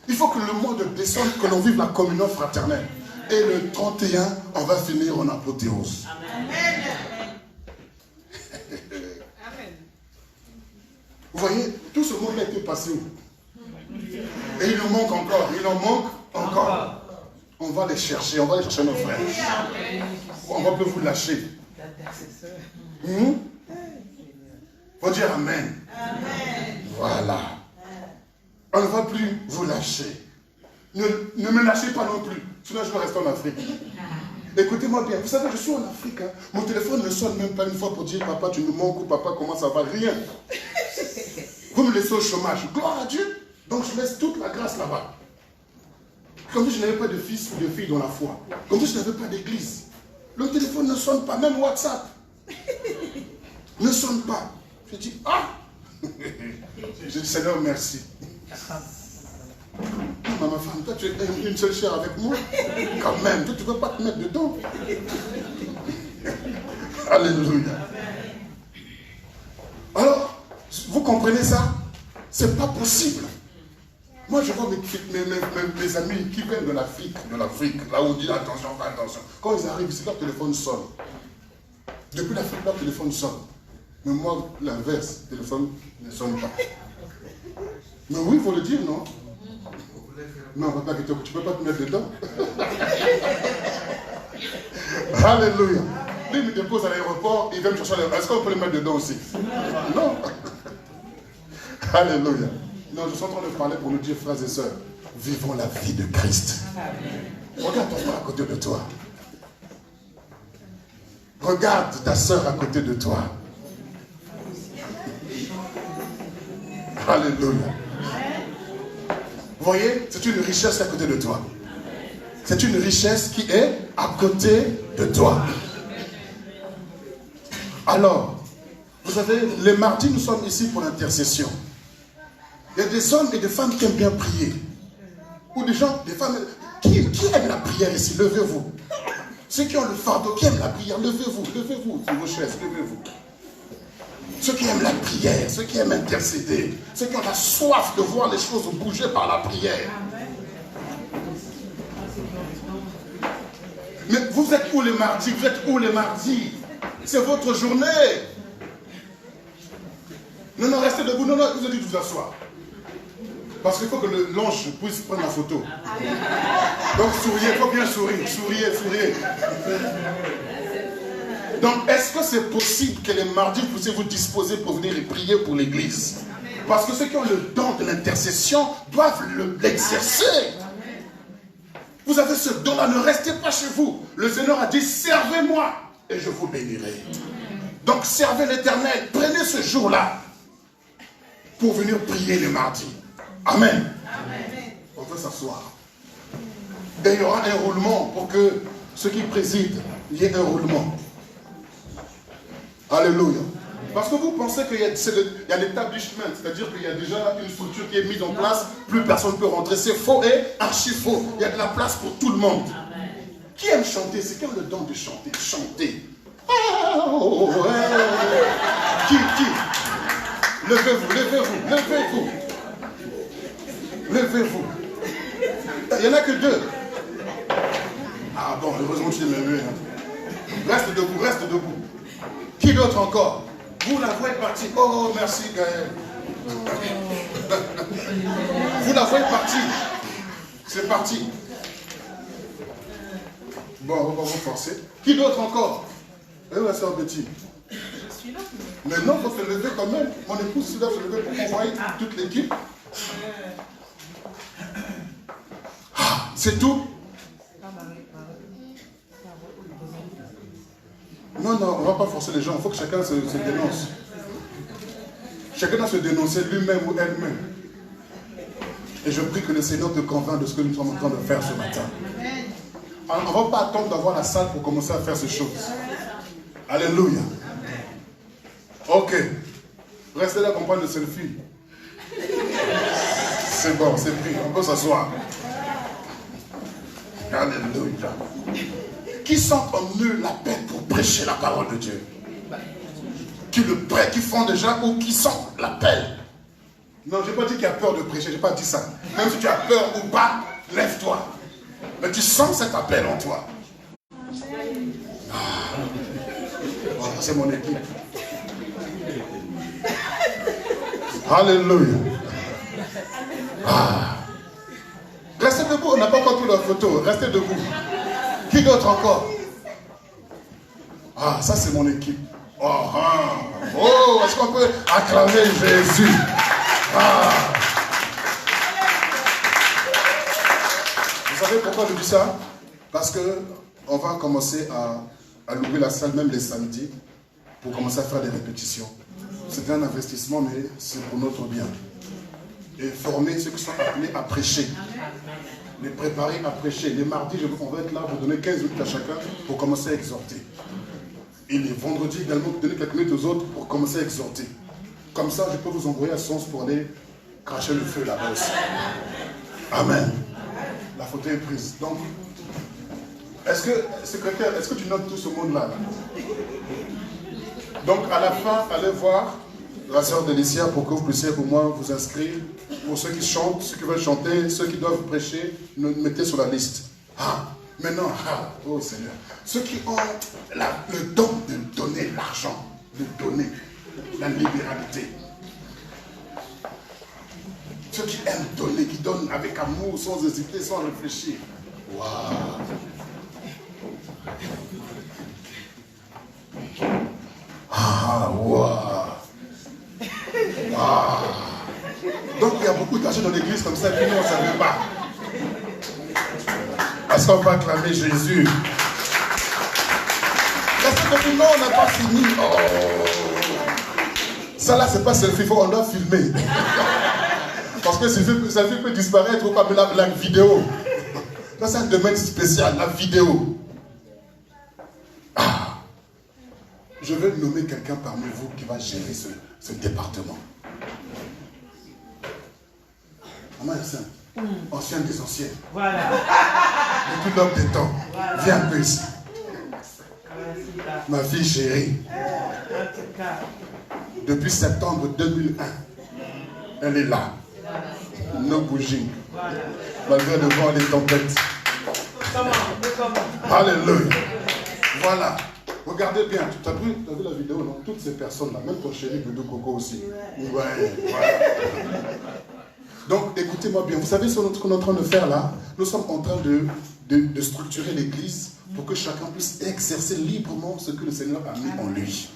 Il faut que le mois de décembre, que l'on vive la communion fraternelle. Et le 31, on va finir en apothéose. Amen. Vous voyez, tout ce monde a été passé où? Et il nous manque encore, il en manque encore. On va les chercher, on va aller chercher nos frères. On va plus vous lâcher. Faut dire Amen. Voilà. On ne va plus vous lâcher. Ne me lâchez pas non plus. Sinon je vais rester en Afrique. Écoutez-moi bien, vous savez, je suis en Afrique. Hein. Mon téléphone ne sonne même pas une fois pour dire papa, tu nous manques ou papa, comment ça va? Rien. Vous me laissez au chômage. Gloire à Dieu. Donc je laisse toute la grâce là-bas. Comme si je n'avais pas de fils ou de fille dans la foi. Comme si je n'avais pas d'église. Le téléphone ne sonne pas, même WhatsApp. Ne sonne pas. Je dis, ah. Je dis, Seigneur, merci. Ma femme, toi tu es une seule chair avec moi. Quand même, toi tu ne peux pas te mettre dedans. Alléluia. Alors, vous comprenez ça? C'est pas possible. Moi je vois mes amis qui viennent de l'Afrique, là où on dit attention, fais attention. Quand ils arrivent ici, leur téléphone sonne. Depuis l'Afrique, leur téléphone sonne. Mais moi, l'inverse, le téléphone ne sonne pas. Mais oui, il faut le dire, non? Non, papa, tu ne peux pas te mettre dedans. Alléluia. Lui, il me dépose à l'aéroport, il vient me chercher à l'aéroport. Est-ce qu'on peut le mettre dedans aussi? Non. Alléluia. Non, je suis en train de parler pour nous dire, frères et sœurs, vivons la vie de Christ. Regarde ton frère à côté de toi. Regarde ta sœur à côté de toi. Alléluia. Vous voyez, c'est une richesse à côté de toi. C'est une richesse qui est à côté de toi. Alors, vous savez, les mardis, nous sommes ici pour l'intercession. Il y a des hommes et des femmes qui aiment bien prier. Ou des gens, des femmes, qui aiment la prière ici, levez-vous. Ceux qui ont le fardeau, qui aiment la prière, levez-vous sur vos chaises, levez-vous. Ceux qui aiment la prière, ceux qui aiment intercéder, ceux qui ont la soif de voir les choses bouger par la prière. Mais vous êtes où les mardis? Vous êtes où les mardis? C'est votre journée. Non, restez debout. Non, vous avez dit de vous asseoir. Parce qu'il faut que l'ange puisse prendre la photo. Donc souriez, il faut bien sourire. Souriez. Donc, est-ce que c'est possible que les mardis, vous puissiez vous disposer pour venir et prier pour l'église? Parce que ceux qui ont le don de l'intercession doivent l'exercer. Vous avez ce don-là, ne restez pas chez vous. Le Seigneur a dit, servez-moi et je vous bénirai. Donc, servez l'Éternel. Prenez ce jour-là pour venir prier les mardis. Amen. On peut s'asseoir. Et il y aura un roulement pour que ceux qui président, il y ait un roulement. Alléluia. Parce que vous pensez qu'il y a l'établissement, c'est-à-dire qu'il y a déjà une structure qui est mise en place, plus personne ne peut rentrer. C'est faux et archi faux. Il y a de la place pour tout le monde. Amen. Qui aime chanter? C'est qui a le don de chanter? Chanter. Oh, ouais. Qui? Levez-vous. Il n'y en a que deux. Ah bon, heureusement que tu es levé. Reste debout. Qui d'autre encore? Vous la voyez partie. Oh, merci Gaël. Vous la voyez partie. C'est parti. Bon, on va vous forcer. Qui d'autre encore? Et la sœur Betty. Je suis là. Maintenant, il faut se lever quand même. Mon épouse doit se lever pour envoyer toute l'équipe. Ah, c'est tout? Non, on ne va pas forcer les gens. Il faut que chacun se dénonce. Chacun doit se dénoncer lui-même ou elle-même. Et je prie que le Seigneur te convainc de ce que nous sommes en train de faire ce matin. Alors, on ne va pas attendre d'avoir la salle pour commencer à faire ces choses. Alléluia. Ok. Restez là, comprendre le selfie. C'est bon, c'est pris. On peut s'asseoir. Alléluia. Qui sentent en eux l'appel pour prêcher la parole de Dieu? Qui font déjà ou qui sentent l'appel? Non, je n'ai pas dit qu'il y a peur de prêcher, je n'ai pas dit ça. Même si tu as peur ou pas, lève-toi. Mais tu sens cet appel en toi. Voilà, c'est mon équipe. Alléluia. Restez debout, on n'a pas encore pris la photo. Restez debout. Qui d'autre encore? Ça c'est mon équipe. Est-ce qu'on peut acclamer Jésus? Vous savez pourquoi je dis ça? Parce que on va commencer à louer la salle même les samedis pour commencer à faire des répétitions. C'est un investissement, mais c'est pour notre bien. Et former ceux qui sont appelés à prêcher. Les préparer à prêcher. Les mardis, on va être là pour donner 15 minutes à chacun pour commencer à exhorter. Et les vendredis également, pour donner quelques minutes aux autres pour commencer à exhorter. Comme ça, je peux vous envoyer à Sens pour aller cracher le feu là-bas aussi. Amen. La photo est prise. Donc, secrétaire, est-ce que tu notes tout ce monde-là? Donc, à la fin, allez voir la sœur Délicia pour que vous puissiez au moins vous inscrire. Pour ceux qui chantent, ceux qui veulent chanter, ceux qui doivent prêcher, nous mettez sur la liste. Maintenant, oh Seigneur, ceux qui ont le don de donner l'argent, de donner la libéralité. Ceux qui aiment donner, qui donnent avec amour, sans hésiter, sans réfléchir. Waouh! Donc il y a beaucoup d'argent dans l'église comme ça, et puis nous on ne savait pas. Est-ce qu'on peut acclamer Jésus? Parce que non, on n'a pas fini. Ça là, c'est pas selfie, on doit filmer. Parce que selfie peut disparaître ou comme la vidéo. Ça, c'est un domaine spécial, la vidéo. Je vais nommer quelqu'un parmi vous qui va gérer ce département. Maman Yacine, ancien des anciens. Voilà. Depuis l'homme des temps. Voilà. Viens un peu ici. Ma fille chérie. Depuis septembre 2001, elle est là. No bouging. Malgré le vent et les tempêtes. Alléluia. Voilà. Regardez bien, tu as vu la vidéo, non? Toutes ces personnes-là, même ton chéri Doudou Coco aussi. Ouais, voilà. Donc, écoutez-moi bien. Vous savez ce qu'on est en train de faire là? Nous sommes en train de structurer l'église pour que chacun puisse exercer librement ce que le Seigneur a mis en lui.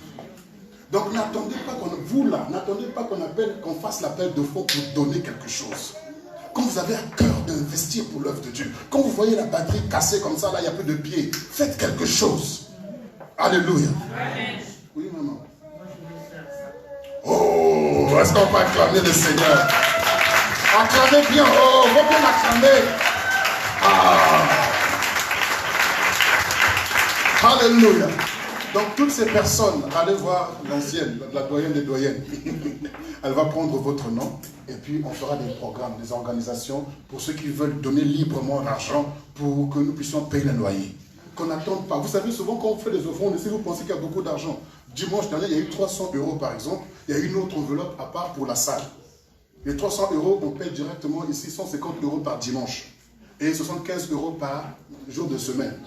Donc, n'attendez pas n'attendez pas qu'on fasse l'appel de fonds pour donner quelque chose. Quand vous avez à cœur d'investir pour l'œuvre de Dieu, quand vous voyez la batterie cassée comme ça, là, il n'y a plus de pieds, faites quelque chose. Alléluia. Oui, maman. Oh, est-ce qu'on peut acclamer le Seigneur? Acclamez bien. Oh, on va bien acclamer. Alléluia. Donc, toutes ces personnes, allez voir l'ancienne, la doyenne des doyennes. Elle va prendre votre nom et puis on fera des programmes, des organisations pour ceux qui veulent donner librement l'argent pour que nous puissions payer les loyers. Qu'on n'attende pas. Vous savez, souvent quand on fait des offrandes, si vous pensez qu'il y a beaucoup d'argent, dimanche dernier, il y a eu 300 € par exemple, il y a eu une autre enveloppe à part pour la salle. Les 300 €, on paye directement ici 150 € par dimanche et 75 € par jour de semaine.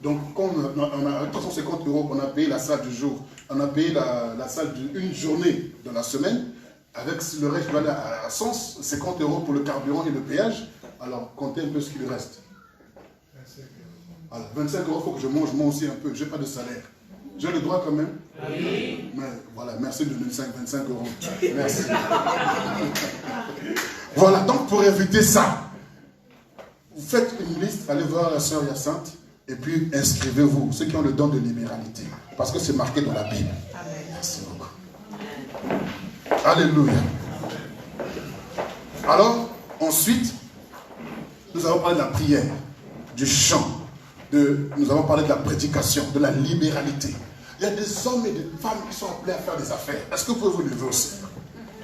Donc, quand on a 350 €, on a payé la salle du jour, on a payé la salle d'une journée de la semaine, avec le reste, je vais aller à 150 € pour le carburant et le péage. Alors, comptez un peu ce qu'il reste. Alors, 25 €, il faut que je mange moi aussi un peu. Je n'ai pas de salaire. J'ai le droit quand même? Oui. Mais voilà, merci de donner 25 €. Merci. Voilà, donc pour éviter ça, vous faites une liste, allez voir la sœur Hyacinthe, et puis inscrivez-vous, ceux qui ont le don de libéralité. Parce que c'est marqué dans la Bible. Amen. Merci beaucoup. Alléluia. Alors, ensuite, nous allons parler de la prière, du chant. Nous avons parlé de la prédication, de la libéralité. Il y a des hommes et des femmes qui sont appelés à faire des affaires. Est-ce que vous pouvez vous lever aussi?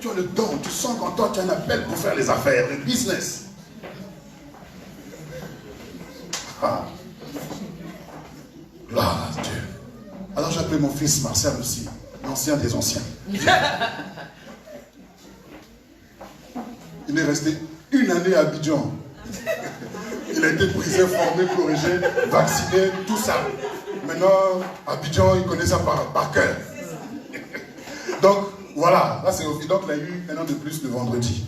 Tu as le don, tu sens qu'en toi tu as un appel pour faire les affaires, le business. Gloire à Dieu. Alors j'ai appelé mon fils Marcel aussi, l'ancien des anciens. Il est resté une année à Abidjan. Il Il a été brisé, formé, corrigé, vacciné, tout ça. Maintenant, Abidjan, il connaît ça par cœur. Donc, voilà. Là, c'est donc il a eu un an de plus le vendredi.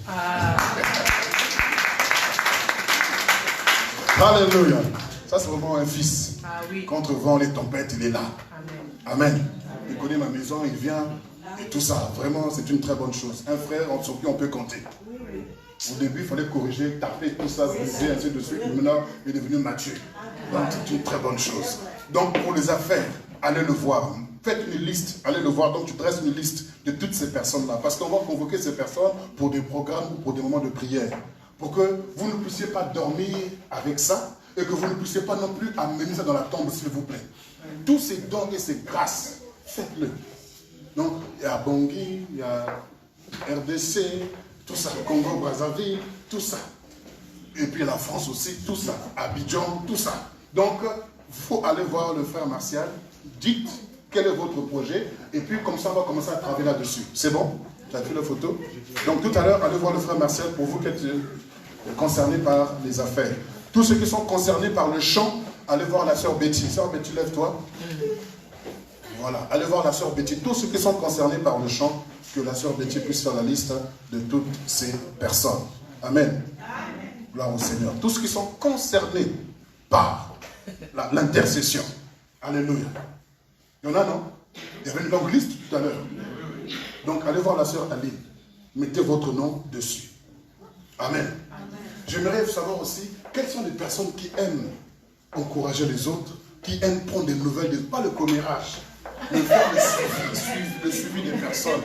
Alléluia. Ça, c'est vraiment un fils. Contre vent, les tempêtes, il est là. Amen. Il connaît ma maison, il vient. Et tout ça, vraiment, c'est une très bonne chose. Un frère sur qui on peut compter. Au début, il fallait corriger, taper, tout ça, briser, ainsi de suite. Maintenant, il est devenu mature. Donc, c'est une très bonne chose. Donc, pour les affaires, allez le voir. Faites une liste, allez le voir. Donc, tu dresses une liste de toutes ces personnes-là. Parce qu'on va convoquer ces personnes pour des programmes ou pour des moments de prière. Pour que vous ne puissiez pas dormir avec ça et que vous ne puissiez pas non plus amener ça dans la tombe, s'il vous plaît. Tous ces dons et ces grâces, faites-le. Donc, il y a Bangui, il y a RDC, tout ça, Congo, Brazzaville, tout ça. Et puis la France aussi, tout ça. Abidjan, tout ça. Donc, il faut aller voir le frère Martial. Dites quel est votre projet. Et puis, comme ça, on va commencer à travailler là-dessus. C'est bon? Tu as fait la photo? Donc, tout à l'heure, allez voir le frère Martial pour vous qui êtes concernés par les affaires. Tous ceux qui sont concernés par le chant, allez voir la sœur Betty. Sœur Betty, lève-toi. Voilà, allez voir la sœur Betty. Tous ceux qui sont concernés par le chant, que la sœur Betty puisse faire la liste de toutes ces personnes. Amen. Gloire au Seigneur. Tous ceux qui sont concernés par l'intercession. Alléluia. Il y en a, non? Il y avait une longue liste tout à l'heure. Donc, allez voir la sœur Ali. Mettez votre nom dessus. Amen. J'aimerais savoir aussi, quelles sont les personnes qui aiment encourager les autres, qui aiment prendre des nouvelles, pas le commérage, mais faire le suivi des personnes.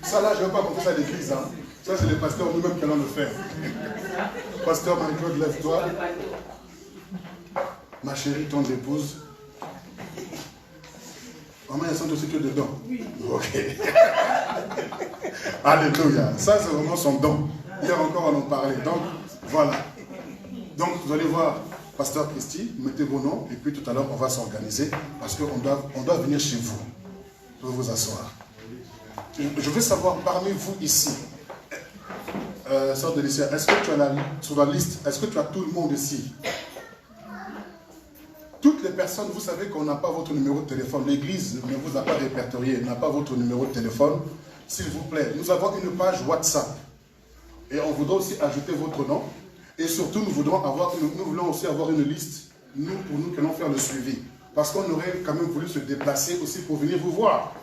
Ça là, je ne vais pas compter ça à l'église. Hein. Ça, c'est les pasteurs nous-mêmes qui allons le faire. Pasteur Marie-Claude, lève-toi. Ma chérie, ton épouse. Maman, il y a aussi que dedans. Oui. Ok. Alléluia. Ça, c'est vraiment son don. Hier encore, on en parlait. Donc, voilà. Donc, vous allez voir Pasteur Christy, mettez vos noms, et puis tout à l'heure, on va s'organiser, parce qu'on doit venir chez vous. Vous pouvez vous asseoir. Je veux savoir, parmi vous ici, sœur Délicia, est-ce que tu as sur la liste, est-ce que tu as tout le monde ici? Toutes les personnes, vous savez qu'on n'a pas votre numéro de téléphone. L'église ne vous a pas répertorié, n'a pas votre numéro de téléphone. S'il vous plaît, nous avons une page WhatsApp. Et on voudra aussi ajouter votre nom. Et surtout, nous voulons aussi avoir une liste, pour nous qui allons faire le suivi. Parce qu'on aurait quand même voulu se déplacer aussi pour venir vous voir.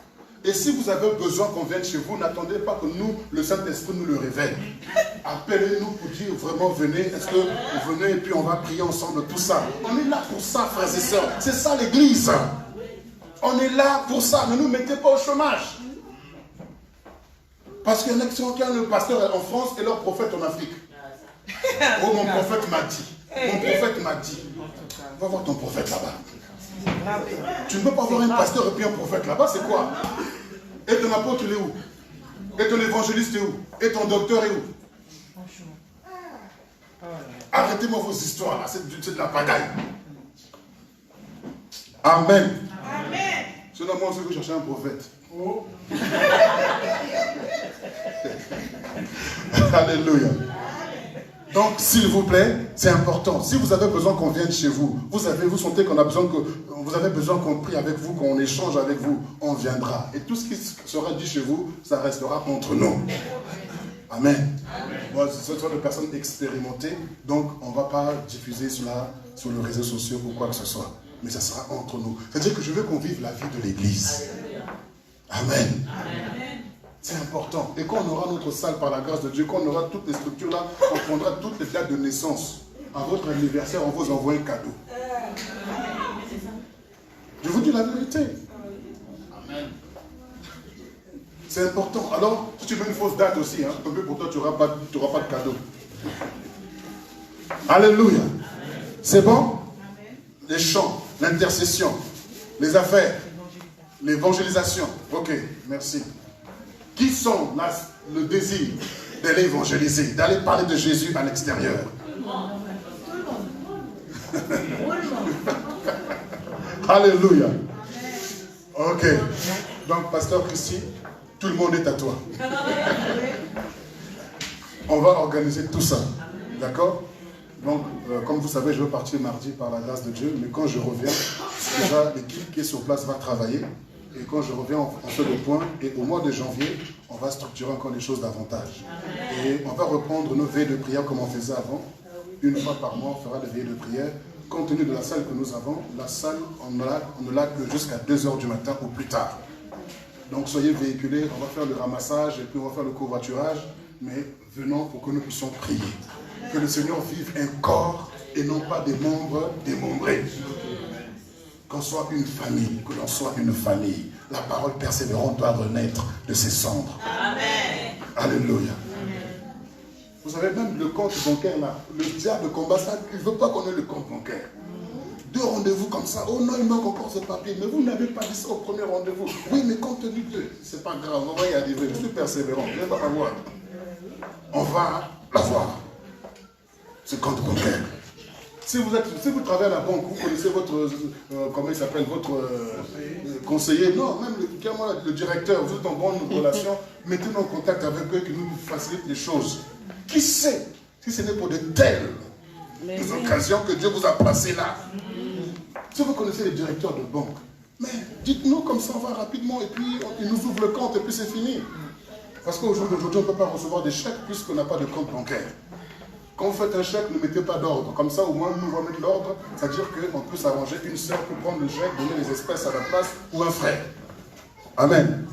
Et si vous avez besoin qu'on vienne chez vous, n'attendez pas que nous, le Saint-Esprit, nous le révèle. Appelez-nous pour dire vraiment venez, est-ce que vous venez et puis on va prier ensemble, tout ça. On est là pour ça, frères et sœurs. C'est ça l'église. On est là pour ça. Ne nous mettez pas au chômage. Parce qu'il y en a qui ont le pasteur en France et leur prophète en Afrique. Oh, mon prophète m'a dit. Mon prophète m'a dit. Va voir ton prophète là-bas. Tu ne peux pas avoir un pasteur et puis un prophète là-bas, c'est quoi? Et ton apôtre, il est où? Et ton évangéliste est où? Et ton docteur est où? Arrêtez-moi vos histoires là, c'est de la pagaille. Amen. Amen. Sinon, moi aussi, je chercher un prophète. Oh. Alléluia. Donc, s'il vous plaît, c'est important. Si vous avez besoin qu'on vienne chez vous, vous sentez qu'on a besoin vous avez besoin qu'on prie avec vous, qu'on échange avec vous, on viendra. Et tout ce qui sera dit chez vous, ça restera entre nous. Amen. Moi, ce sont des personnes expérimentées, donc on ne va pas diffuser cela sur les réseaux sociaux ou quoi que ce soit. Mais ça sera entre nous. C'est-à-dire que je veux qu'on vive la vie de l'Église. Amen. C'est important. Et quand on aura notre salle par la grâce de Dieu, quand on aura toutes les structures là, on prendra toutes les dates de naissance. À votre anniversaire, on vous envoie un cadeau. Je vous dis la vérité. Amen. C'est important. Alors, si tu veux une fausse date aussi, hein, pour toi, tu n'auras pas de cadeau. Alléluia. C'est bon? Les chants, l'intercession, les affaires, l'évangélisation. Ok, merci. Qui sont le désir d'aller évangéliser, d'aller parler de Jésus à l'extérieur? Alléluia. Ok. Donc, Pasteur Christy, tout le monde est à toi. On va organiser tout ça. D'accord? Donc, comme vous savez, je vais partir mardi par la grâce de Dieu, mais quand je reviens, déjà l'équipe qui est sur place va travailler. Et quand je reviens, on fait le point. Et au mois de janvier, on va structurer encore les choses davantage. Et on va reprendre nos veilles de prière comme on faisait avant. Une fois par mois, on fera des veilles de prière. Compte tenu de la salle que nous avons, la salle, on ne l'a que jusqu'à 2 h du matin ou plus tard. Donc soyez véhiculés, on va faire le ramassage et puis on va faire le covoiturage. Mais venons pour que nous puissions prier. Que le Seigneur vive un corps et non pas des membres démembrés. Qu'on soit une famille, que l'on soit une famille. La parole persévérante doit renaître de ses cendres. Amen. Alléluia. Vous savez, même le compte bancaire, là, le diable combat ça, il ne veut pas qu'on ait le compte bancaire. 2 rendez-vous comme ça, oh non, il manque encore ce papier, mais vous n'avez pas dit ça au premier rendez-vous. Oui, mais compte tenu de, c'est pas grave, on va y arriver, je suis persévérant, je vais avoir. On va l'avoir, ce compte bancaire. Si vous travaillez à la banque, vous connaissez votre, comment il s'appelle, votre conseiller, non, même le directeur, vous êtes en bonne relation, mettez-nous en contact avec eux qui nous facilitent les choses. Qui sait si ce n'est pour de telles occasions que Dieu vous a placé là. Si vous connaissez les directeurs de banque, mais dites-nous comme ça, on va rapidement, et puis ils nous ouvrent le compte, et puis c'est fini. Parce qu'aujourd'hui, on ne peut pas recevoir des chèques puisqu'on n'a pas de compte bancaire. Quand vous faites un chèque, ne mettez pas d'ordre. Comme ça, au moins, nous allons mettre l'ordre. C'est-à-dire qu'on peut s'arranger, une sœur peut prendre le chèque, donner les espèces à la place, ou un frère. Amen.